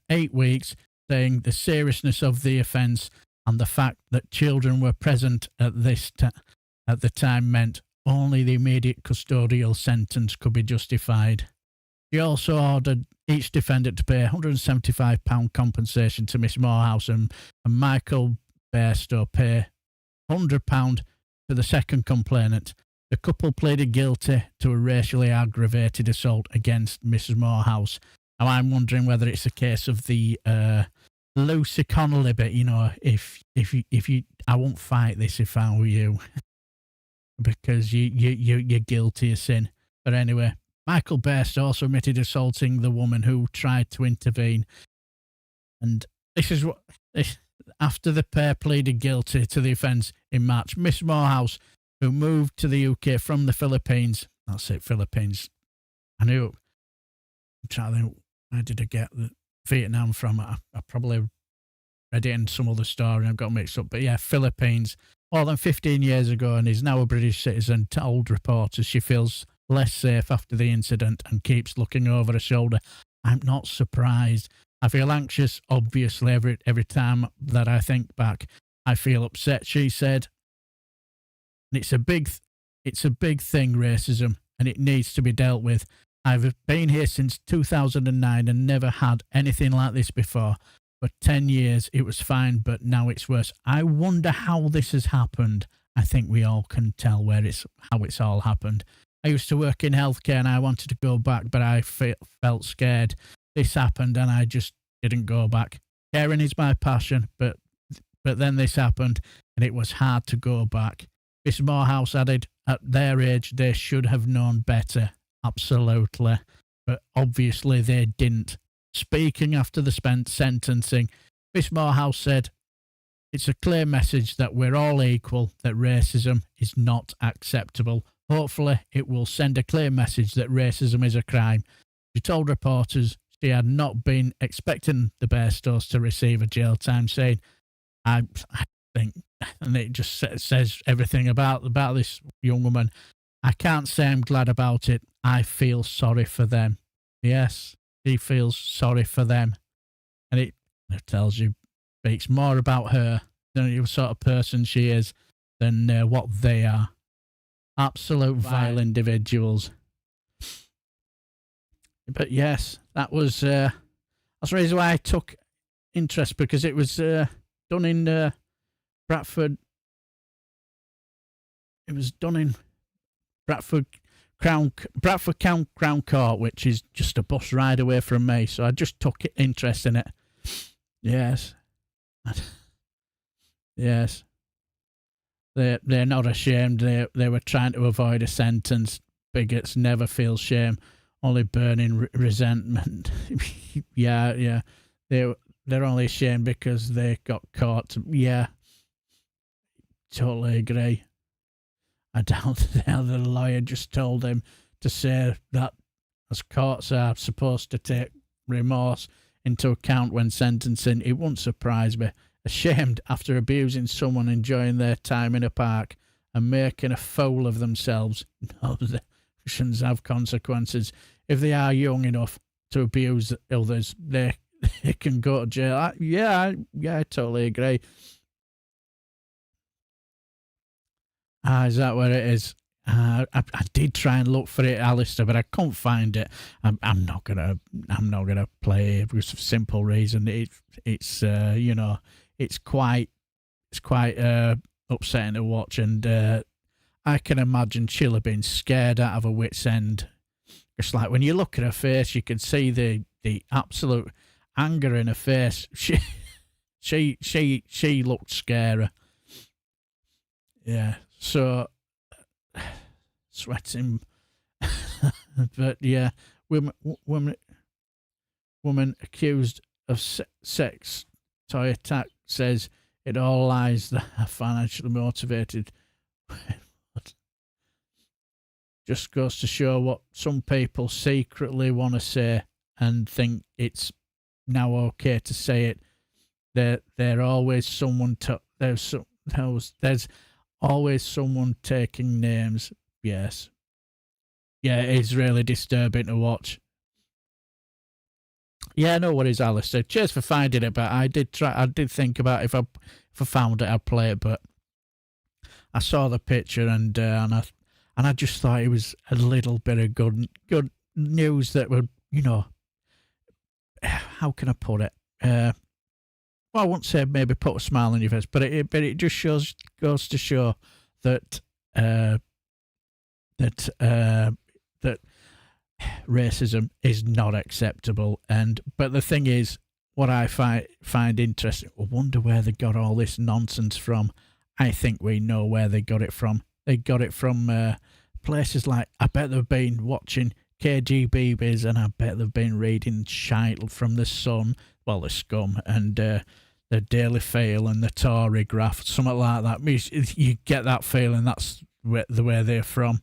8 weeks, saying the seriousness of the offence and the fact that children were present at the time meant only the immediate custodial sentence could be justified. She also ordered each defendant to pay £175 compensation to Miss Morehouse and Michael Bairstow pay £100 to the second complainant. The couple pleaded guilty to a racially aggravated assault against Mrs. Morehouse. Now, I'm wondering whether it's a case of the Lucy Connolly bit, if you, I won't fight this if I were you, because you're guilty of sin. But anyway, Michael Bairstow also admitted assaulting the woman who tried to intervene. And this is what, after the pair pleaded guilty to the offence in March, Miss Morehouse, who moved to the UK from the Philippines, that's it, Philippines. I'm trying to think, where did I get the Vietnam from? I probably read it in some other story and I've got mixed up. But yeah, Philippines, more than 15 years ago, and is now a British citizen, told reporters she feels less safe after the incident and keeps looking over her shoulder. I'm not surprised. I feel anxious, obviously, every time that I think back. I feel upset, she said. And it's a big thing, racism, and it needs to be dealt with. I've been here since 2009 and never had anything like this before. For 10 years, it was fine, but now it's worse. I wonder how this has happened. I think we all can tell how it's all happened. I used to work in healthcare and I wanted to go back, but I felt scared. This happened and I just didn't go back. Caring is my passion, but then this happened and it was hard to go back. Miss Morehouse added, at their age, they should have known better. Absolutely. But obviously they didn't. Speaking after the sentencing, Miss Morehouse said, it's a clear message that we're all equal, that racism is not acceptable. Hopefully it will send a clear message that racism is a crime. She told reporters she had not been expecting the Bairstows to receive a jail time, saying, I think, and it just says everything about this young woman. I can't say I'm glad about it. I feel sorry for them. Yes, she feels sorry for them. And it tells you, speaks more about her than the sort of person she is. than what they are. Absolute vile individuals. But yes, that's the reason why I took interest, because it was done in Bradford. It was done in Bradford Crown Court, which is just a bus ride away from me. So I just took interest in it. Yes. Yes. They're not ashamed. They were trying to avoid a sentence. Bigots never feel shame, only burning resentment. Yeah. They're only ashamed because they got caught. Yeah. Totally agree. I doubt the lawyer just told him to say that, as courts are supposed to take remorse into account when sentencing. It wouldn't surprise me. Ashamed after abusing someone enjoying their time in a park and making a fool of themselves. No, the actions have consequences. If they are young enough to abuse others, they can go to jail. I totally agree. Is that where it is? I did try and look for it, Alistair, but I couldn't find it. I'm not gonna play it for a simple reason. It's quite upsetting to watch, and I can imagine she'll have been scared out of her wits' end. It's like when you look at her face, you can see the absolute anger in her face. She looked scary. Yeah. So, sweating, but yeah, woman accused of sex toy attack says it all lies that are financially motivated. Just goes to show what some people secretly want to say and think it's now okay to say it. There's always someone there's always someone taking names. Yes. Yeah, it's really disturbing to watch. Yeah, no worries, Alistair. Cheers for finding it, but I did think about if I found it, I'd play it, but I saw the picture and I just thought it was a little bit of good news that would, how can I put it? Well, I won't say maybe put a smile on your face, but it just goes to show that that racism is not acceptable. But the thing is, what I find interesting, I wonder where they got all this nonsense from. I think we know where they got it from. They got it from places like, I bet they've been watching KGBs, and I bet they've been reading shite from the Sun, well, the Scum, and the Daily Fail and the Tory Graph, something like that. You get that feeling that's the way they're from,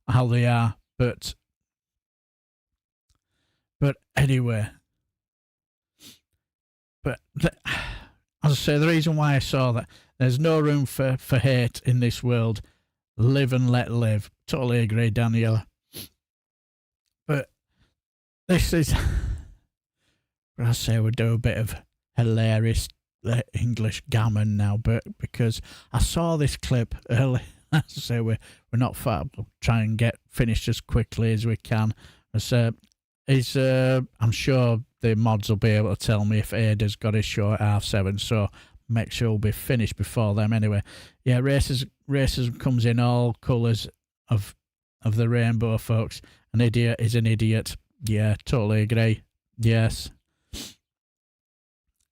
how they are. But anyway, as I say, the reason why I saw that, there's no room for hate in this world. Live and let live. Totally agree, Daniela. But this is, I say we do a bit of hilarious English gammon now, but because I saw this clip early, I say we're not far. We'll try and get finished as quickly as we can. I'm sure the mods will be able to tell me if Ada's got his show at 7:30, so make sure we'll be finished before them. Anyway, yeah, racism comes in all colours of the rainbow, folks. An idiot is an idiot. Yeah, totally agree. Yes.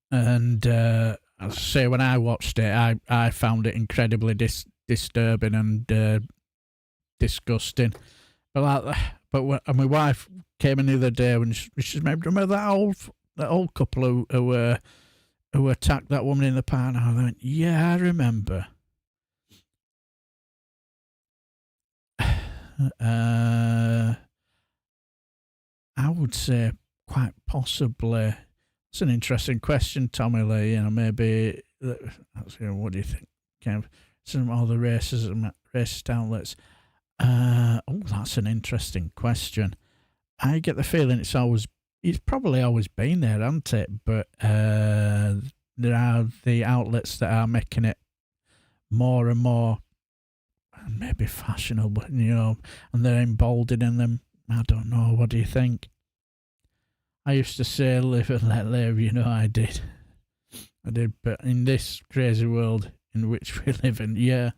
And I say, when I watched it, I found it incredibly disturbing and disgusting. But my wife came in the other day when she remember that old couple who attacked that woman in the park. And I went, yeah, I remember. I would say quite possibly. It's an interesting question, Tommy Lee. Maybe what do you think? Some of the racist outlets. That's an interesting question. I get the feeling it's probably always been there, hasn't it? But there are the outlets that are making it more and more, maybe fashionable, you know, and they're emboldening them. I don't know. What do you think? I used to say live and let live, you know, I did, but in this crazy world in which we live in, yeah.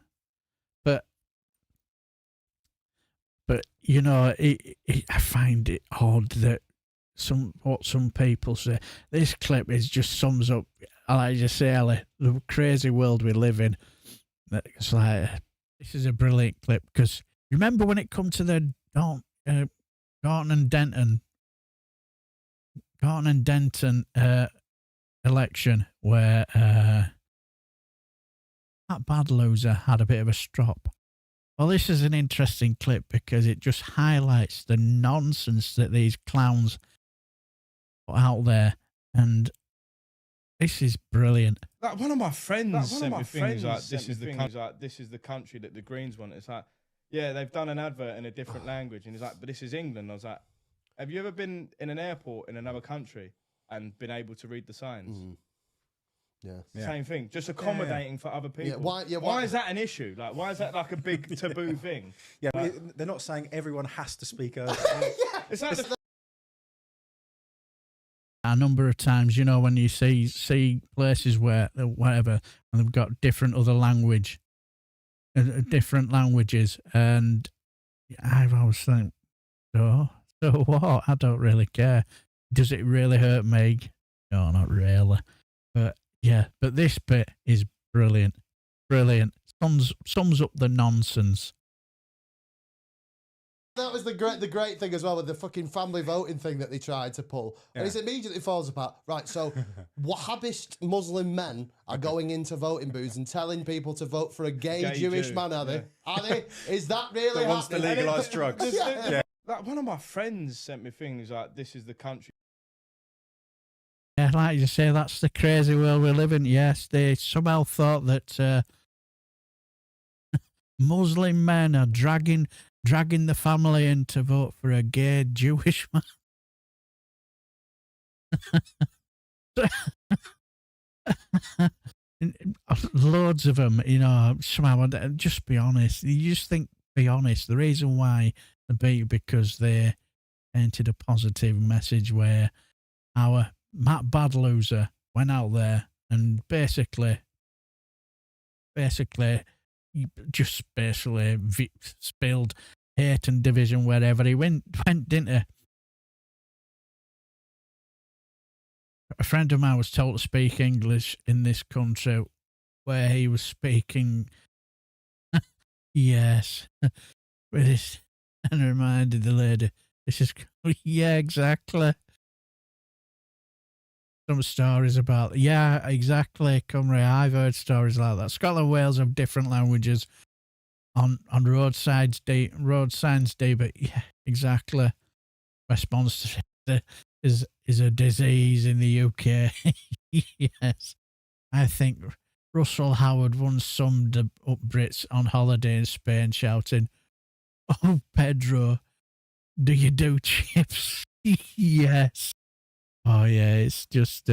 But you know, I find it odd that what some people say. This clip just sums up, like you say, Ellie, the crazy world we live in. It's like, this is a brilliant clip, because remember when it come to the Gorton and Denton election, where that bad loser had a bit of a strop. Well, this is an interesting clip because it just highlights the nonsense that these clowns put out there, and this is brilliant. Like, one of my friends sent me things like, this is the country that the Greens want. It's like, yeah, they've done an advert in a different language, and he's like, but this is England. I was like, have you ever been in an airport in another country and been able to read the signs? Mm. Yeah. Same thing, just accommodating for other people. Why is that an issue? Like, why is that like a big taboo thing? Yeah, but they're not saying everyone has to speak Urdu. It's like A number of times, you know, when you see places where whatever, and they've got different languages, and I've always think, so what? I don't really care. Does it really hurt me? No, not really. But yeah, but this bit is brilliant. Sums up the nonsense. That was the great thing as well with the fucking family voting thing that they tried to pull. And it immediately falls apart. Right, so Wahhabist Muslim men are going into voting booths and telling people to vote for a gay Jewish man, are they? Yeah. Are they? Is that really that wants to legalise drugs? Yeah. Like, one of my friends sent me things like, this is the country. Yeah, like you say, that's the crazy world we live in. Yes, they somehow thought that Muslim men are dragging the family in to vote for a gay Jewish man. Loads of them, you know, somehow, just be honest. You just think, be honest. The reason why because they entered a positive message where our Matt Badloser went out there and basically spilled hate and division wherever he went, didn't he? A friend of mine was told to speak English in this country, where he was speaking, yes, with this, and reminded the lady, this is, yeah, exactly. Some stories about, yeah, exactly, Cymru. I've heard stories like that. Scotland, Wales have different languages on road signs, but yeah, exactly. Response to is a disease in the UK. Yes, I think Russell Howard once summed up Brits on holiday in Spain, shouting, "Oh, Pedro, do you do chips?" Yes. Oh yeah, it's just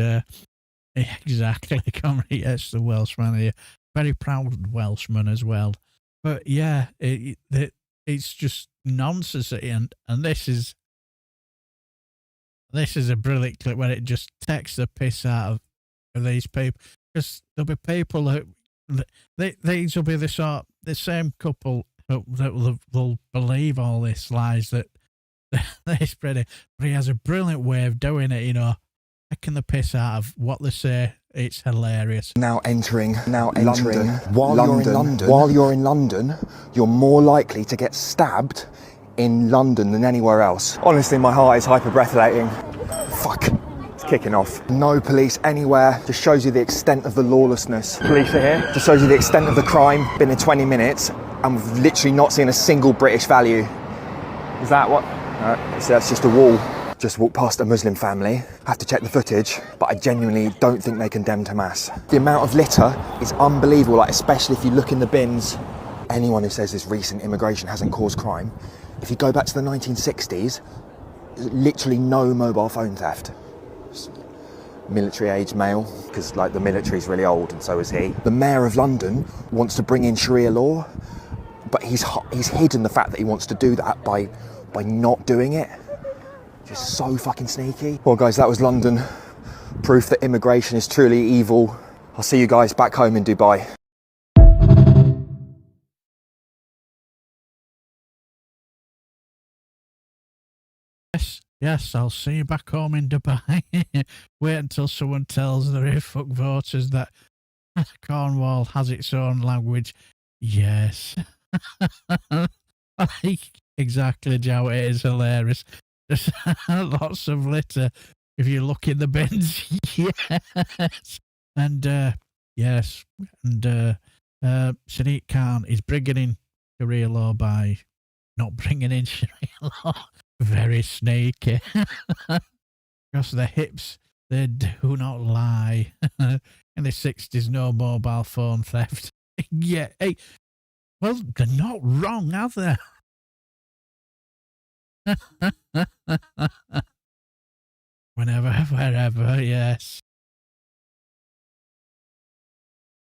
exactly. Yes, the Welshman here, very proud Welshman as well. But yeah, it's just nonsense at the end, and this is a brilliant clip where it just takes the piss out of these people, because there'll be people these will be the same couple that will believe all this lies that they spread it. But he has a brilliant way of doing it, you know, taking the piss out of what they say. It's hilarious. Now entering London. While you're in London, you're more likely to get stabbed in London than anywhere else. Honestly, my heart is hyper-breathating. Fuck. It's kicking off. No police anywhere. Just shows you the extent of the lawlessness. Police are here. Just shows you the extent of the crime. Been in 20 minutes and we've literally not seen a single British value. Is that what? So that's just a wall. Just walked past a Muslim family. I have to check the footage, but I genuinely don't think they condemned Hamas. The amount of litter is unbelievable, like especially if you look in the bins. Anyone who says this recent immigration hasn't caused crime, if you go back to the 1960s, literally no mobile phone theft. military-age male, because like the military's really old and so is he. The Mayor of London wants to bring in Sharia law, but he's hidden the fact that he wants to do that by not doing it. Just so fucking sneaky. Well guys, that was London. Proof that immigration is truly evil. I'll see you guys back home in Dubai. Yes, I'll see you back home in Dubai. Wait until someone tells the fuck voters that Cornwall has its own language. Yes. Exactly, Joe. It is hilarious. There's lots of litter if you look in the bins. Yes. And, yes. And, Sadiq Khan is bringing in Sharia law by not bringing in Sharia law. Very sneaky. Because the hips, they do not lie. In the 60s, no mobile phone theft. Yeah, hey, well, they're not wrong, are they? Whenever, wherever, yes.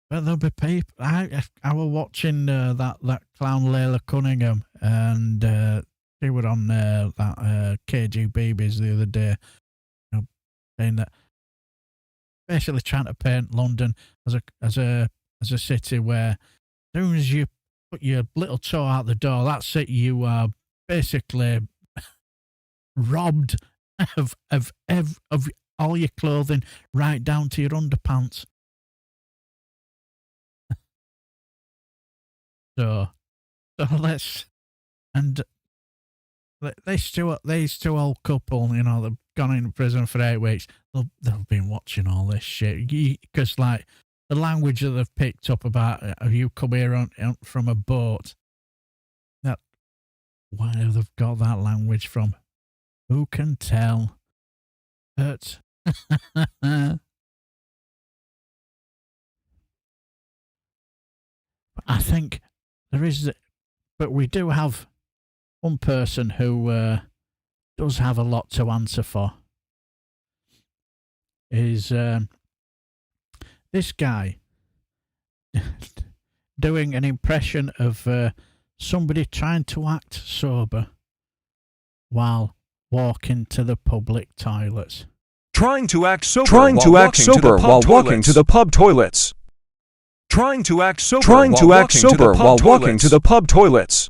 But there'll be people. I was watching that clown Layla Cunningham, and they were on that KGBs the other day, saying that basically trying to paint London as a city where as soon as you put your little toe out the door, that's it. You are basically robbed of all your clothing, right down to your underpants. So let's, and these two old couple, you know, they've gone into prison for 8 weeks. They've been watching all this shit because, like, the language that they've picked up about have you come here from a boat. That where they've got that language from, who can tell? But I think there is, but we do have one person who does have a lot to answer for. Is this guy doing an impression of somebody trying to act sober while walking to the public toilets? Trying to act sober while walking to the pub toilets. Trying to act sober while walking to the pub toilets.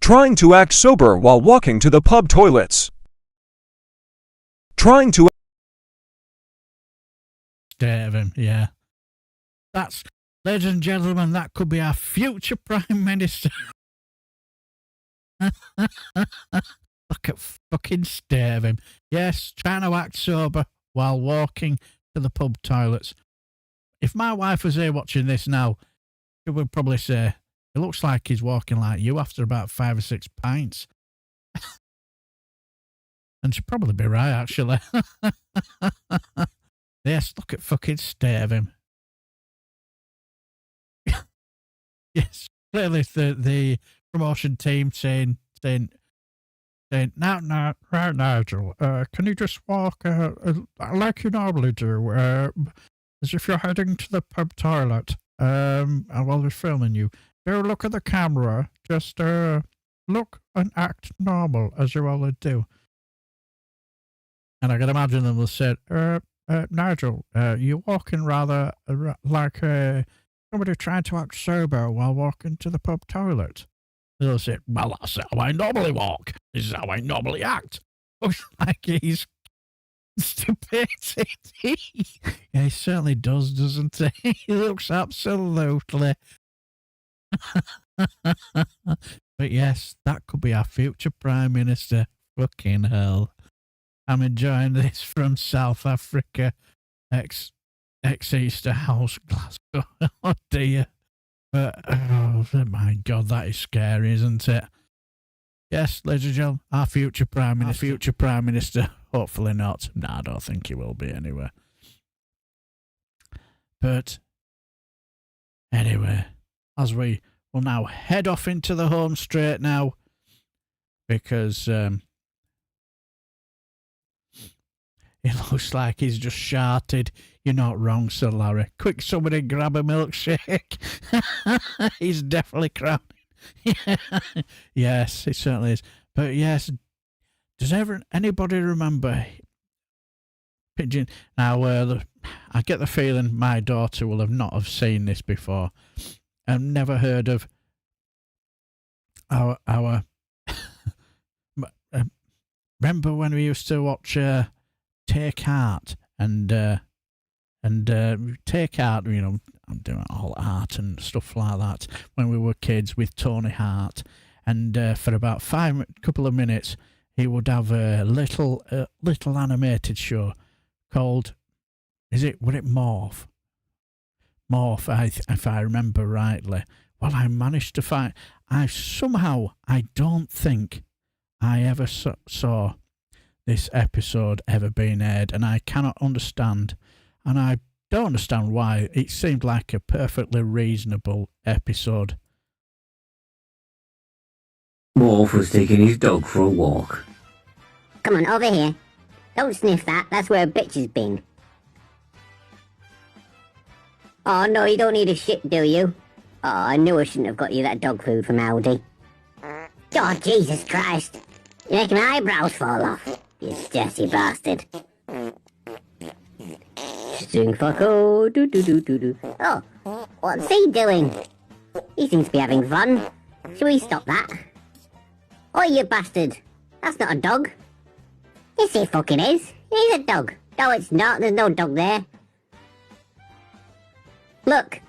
Trying to act sober while walking to the pub toilets. Trying to Stare of him, yeah. That's, ladies and gentlemen, that could be our future Prime Minister. Look at fucking stare of him. Yes, trying to act sober while walking to the pub toilets. If my wife was here watching this now, she would probably say, it looks like he's walking like you after about 5 or 6 pints. And she'd probably be right, actually. Yes, look at fucking stare of him. Yes, clearly the promotion team saying, now, right, Nigel, can you just walk like you normally do, as if you're heading to the pub toilet, while they're filming you. Do look at the camera, just look and act normal as you always do. And I can imagine them will say, Nigel, you're walking rather like somebody trying to act sober while walking to the pub toilet. They'll say, well, that's how I normally walk. This is how I normally act. Looks like he's stupidity. Yeah, he certainly does, doesn't he? He looks absolutely. But yes, that could be our future Prime Minister. Fucking hell. I'm enjoying this from South Africa, ex-Easter House, Glasgow. Oh dear. But, oh my God, that is scary, isn't it? Yes, ladies and gentlemen, our future Prime Minister. Hopefully not. No, I don't think he will be anyway. But, anyway, as we will now head off into the home straight now, because It looks like he's just sharted. You're not wrong, Sir Larry. Quick, somebody grab a milkshake. He's definitely crowning. Yes, it certainly is. But yes, does anybody remember Pigeon? Now, I get the feeling my daughter will not have seen this before. I've never heard of our remember when we used to watch Take Heart and Take Heart, you know, I'm doing all art and stuff like that when we were kids with Tony Hart, and for about couple of minutes he would have a little animated show called, would it Morph? Morph, if I remember rightly. Well, I managed to find, I don't think I ever saw this episode ever being aired, and I cannot understand, and I don't understand why. It seemed like a perfectly reasonable episode. Morph was taking his dog for a walk. Come on, over here. Don't sniff that. That's where a bitch has been. Oh, no, you don't need a shit, do you? Oh, I knew I shouldn't have got you that dog food from Aldi. Oh, Jesus Christ. You're making my eyebrows fall off, you dirty bastard. Sing fucko, do. Oh, what's he doing? He seems to be having fun. Shall we stop that? Oh, you bastard. That's not a dog. Yes, it fucking is. It is a dog. No, it's not. There's no dog there. Look.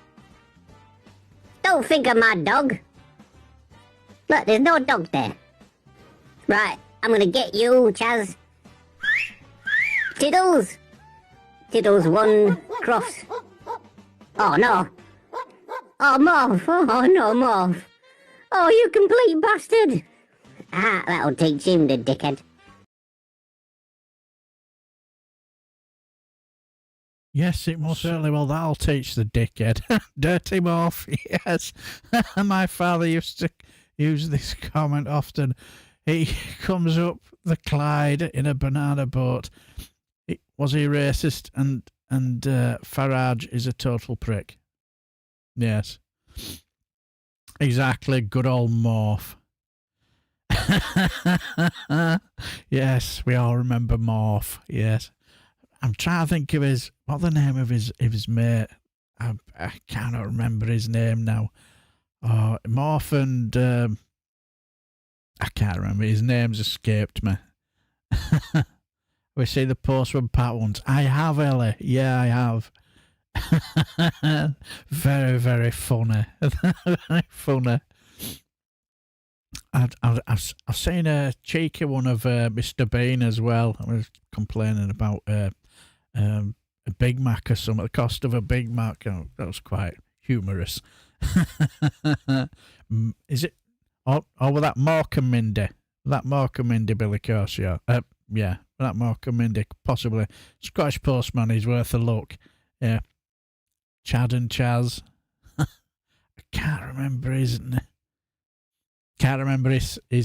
Don't think I'm my dog. Look, there's no dog there. Right, I'm gonna get you, Chaz. Tiddles. Tiddles 1 cross. Oh, no. Oh, Morph. Oh, no, Morph. Oh, you complete bastard. Ah, that'll teach him, the dickhead. Yes, it most certainly will. That'll teach the dickhead. Dirty Morph, yes. My father used to use this comment often. He comes up the Clyde in a banana boat. Was he racist? And Farage is a total prick. Yes. Exactly, good old Morph. Yes, we all remember Morph, yes. I'm trying to think of what the name of his mate. I cannot remember his name now. Oh, Morph and I can't remember. His name's escaped me. We see the postman Pat once. I have, Ellie. Yeah, I have. Very, very funny. Very funny. I've seen a cheeky one of Mr. Bean as well. I was complaining about a Big Mac or something. The cost of a Big Mac. Oh, that was quite humorous. Is it? Oh, with that Mark and Mindy. That Mark and Mindy Billy Corsia. Yeah, that Mark and Mindy. Possibly. Scottish Postman is worth a look. Yeah. Chad and Chaz. I can't remember his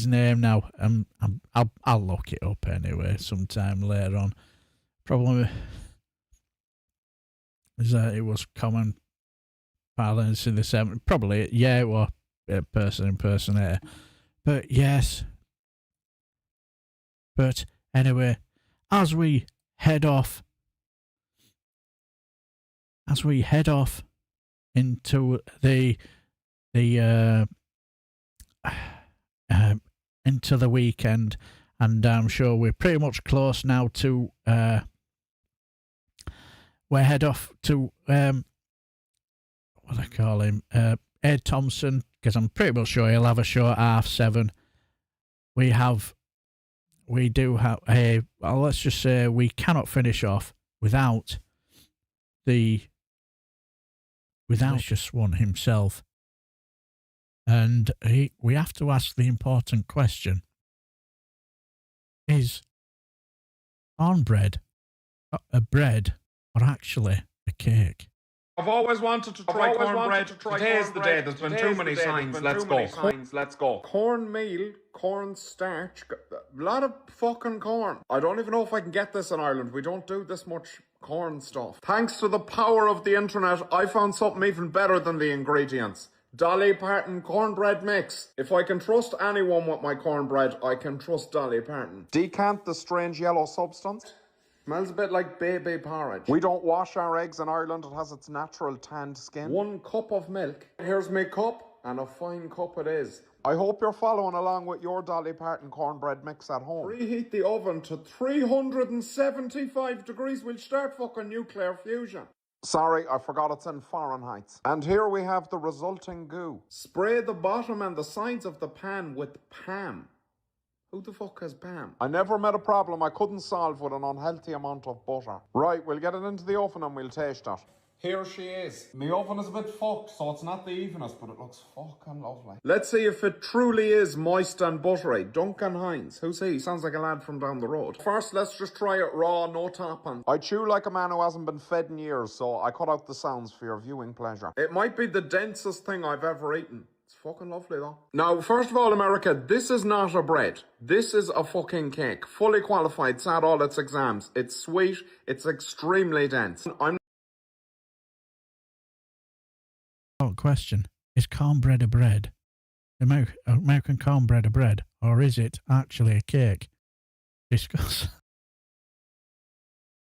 name now. I'll look it up anyway sometime later on. Problem is that it was common parlance in the 70s. Probably, yeah, it was person impersonator. But yes. But anyway, as we head off into the into the weekend, and I'm sure we're pretty much close now to we'll head off to what I call him, Ed Thompson, because I'm pretty much sure he'll have a show at 7:30. We do have a, well, let's just say we cannot finish off without just one himself. And we have to ask the important question. Is cornbread a bread or actually a cake? I've always wanted to try cornbread. Today's the day. There's been too many signs. Let's go. Cornmeal, cornstarch, lot of fucking corn. I don't even know if I can get this in Ireland. We don't do this much corn stuff. Thanks to the power of the internet, I found something even better than the ingredients. Dolly Parton cornbread mix. If I can trust anyone with my cornbread, I can trust Dolly Parton. Decant the strange yellow substance. Smells a bit like baby porridge. We don't wash our eggs in Ireland. It has its natural tanned skin. 1 cup of milk. Here's my cup, and a fine cup it is. I hope you're following along with your Dolly Parton cornbread mix at home. Preheat the oven to 375 degrees. We'll start fucking nuclear fusion. Sorry, I forgot it's in Fahrenheit. And here we have the resulting goo. Spray the bottom and the sides of the pan with Pam. Who the fuck has Pam? I never met a problem I couldn't solve with an unhealthy amount of butter. Right, we'll get it into the oven and we'll taste it. Here she is. My oven is a bit fucked, so it's not the evenest, but it looks fucking lovely. Let's see if it truly is moist and buttery. Duncan Hines. Who's he? Sounds like a lad from down the road. First, let's just try it raw, no topping. I chew like a man who hasn't been fed in years, so I cut out the sounds for your viewing pleasure. It might be the densest thing I've ever eaten. It's fucking lovely though. Now, first of all, America, this is not a bread. This is a fucking cake. Fully qualified, sat all its exams. It's sweet. It's extremely dense. Question: is cornbread a bread? American cornbread a bread, or is it actually a cake? Discuss.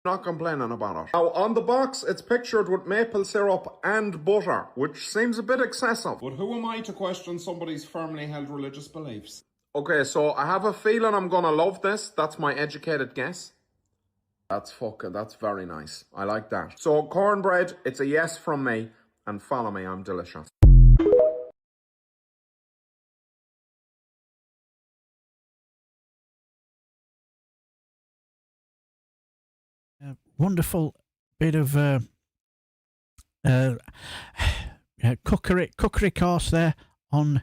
Not complaining about it. Now, on the box, it's pictured with maple syrup and butter, which seems a bit excessive. But who am I to question somebody's firmly held religious beliefs? Okay, so I have a feeling I'm gonna love this. That's my educated guess. That's very nice. I like that. So, cornbread, it's a yes from me. And follow me, I'm delicious. Wonderful bit of cookery course there on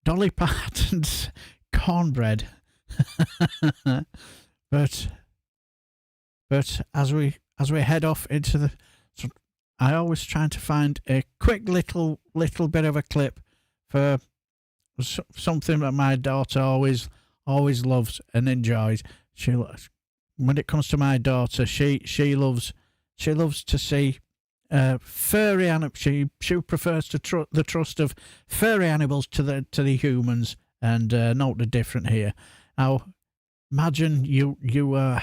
Dolly Parton's cornbread. but as we head off into the, I always try to find a quick little bit of a clip for something that my daughter always loves and enjoys. When it comes to my daughter, she loves to see furry animals. She prefers to the trust of furry animals to the humans, and note the different here. Now, imagine you are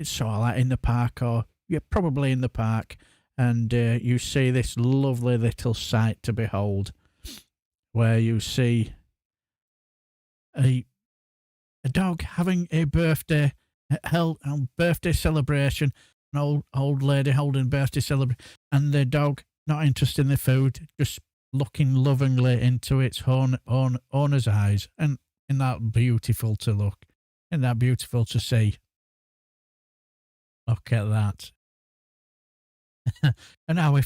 it's sort of like in the park, or you're probably in the park. And you see this lovely little sight to behold, where you see a dog having a birthday celebration, an old lady holding birthday celebration, and the dog not interested in the food, just looking lovingly into its owner's eyes, and isn't that beautiful to look? Isn't that beautiful to see? Look at that. And now,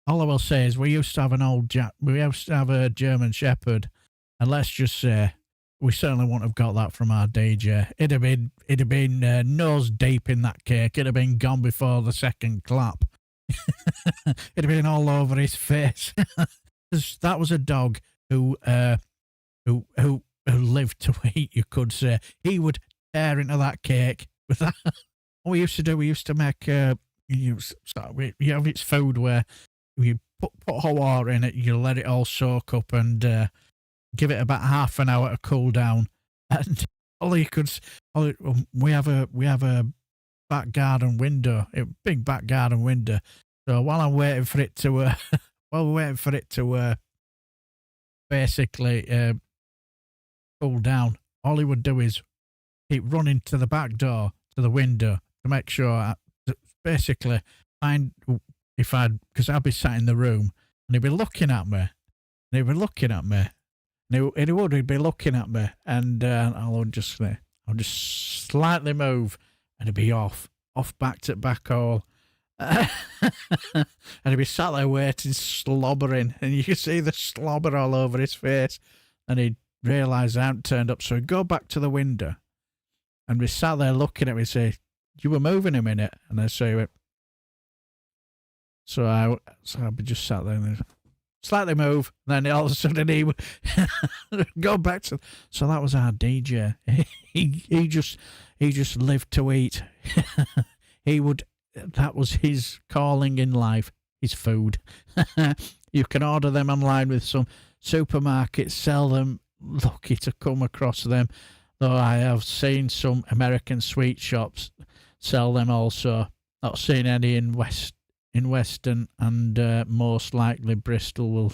all I will say is, we used to have a German Shepherd, and let's just say we certainly wouldn't have got that from our DJ. It'd have been nose deep in that cake. It'd have been gone before the second clap. It'd have been all over his face. That was a dog who lived to eat, you could say. He would tear into that cake with that. What we used to make. You have its food where you put hot water in it, you let it all soak up, and give it about half an hour to cool down. And we have a back garden window, a big back garden window. So while I'm waiting for it to basically cool down, all he would do is keep running to the back door, to the window, to make sure. Basically, because I'd be sat in the room and he'd be looking at me, he'd be looking at me, and I'll just slightly move, and he'd be off back to back hole, and he'd be sat there waiting, slobbering, and you could see the slobber all over his face, and he'd realise I hadn't turned up, so he'd go back to the window, and be sat there looking at me, and say, "You were moving a minute," and I say it. So I'd be just sat there and slightly move, then all of a sudden he would go back to. So that was our DJ. He just lived to eat. That was his calling in life, his food. You can order them online with some supermarkets, sell them. Lucky to come across them, though I have seen some American sweet shops sell them also. Not seen any in Western, and most likely Bristol will.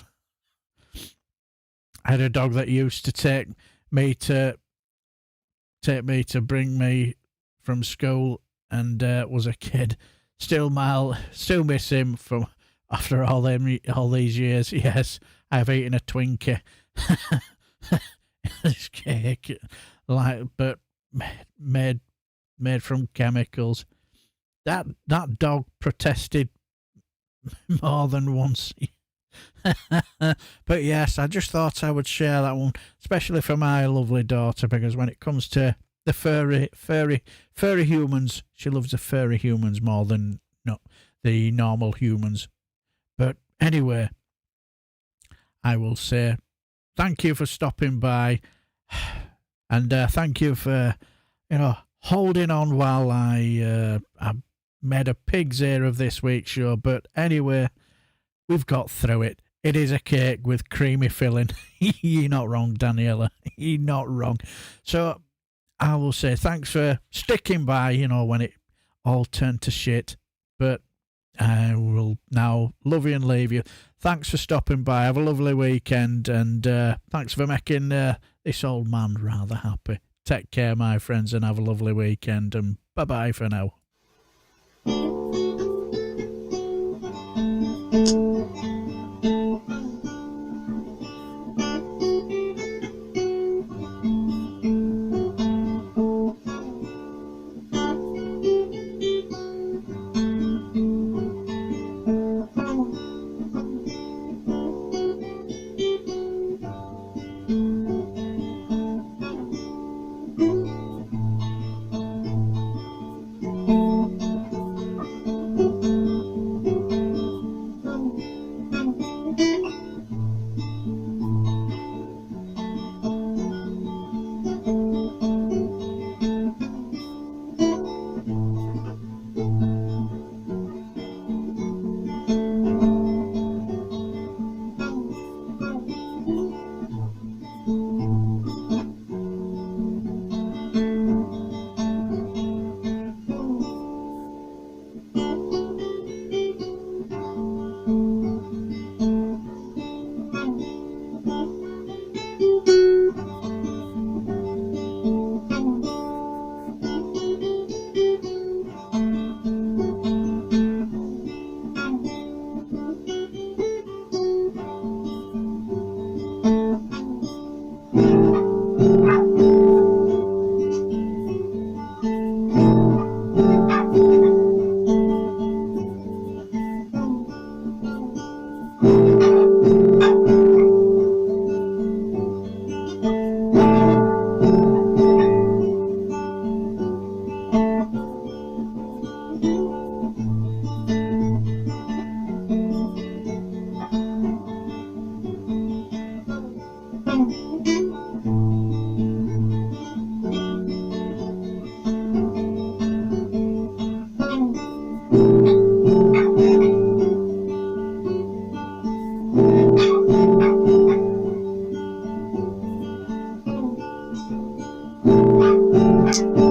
I had a dog that used to take me to bring me from school, and was a kid. Still miss him from after all these years. Yes, I've eaten a Twinkie. This cake, but made from chemicals. That dog protested more than once. But yes, I just thought I would share that one, especially for my lovely daughter, because when it comes to the furry humans, she loves the furry humans more than the normal humans. But anyway, I will say thank you for stopping by, and thank you for holding on while I made a pig's ear of this week's show. But anyway, we've got through it. It is a cake with creamy filling. You're not wrong, Daniela. You're not wrong. So I will say thanks for sticking by, when it all turned to shit. But I will now love you and leave you. Thanks for stopping by. Have a lovely weekend, and thanks for making this old man rather happy. Take care, my friends, and have a lovely weekend, and bye-bye for now. you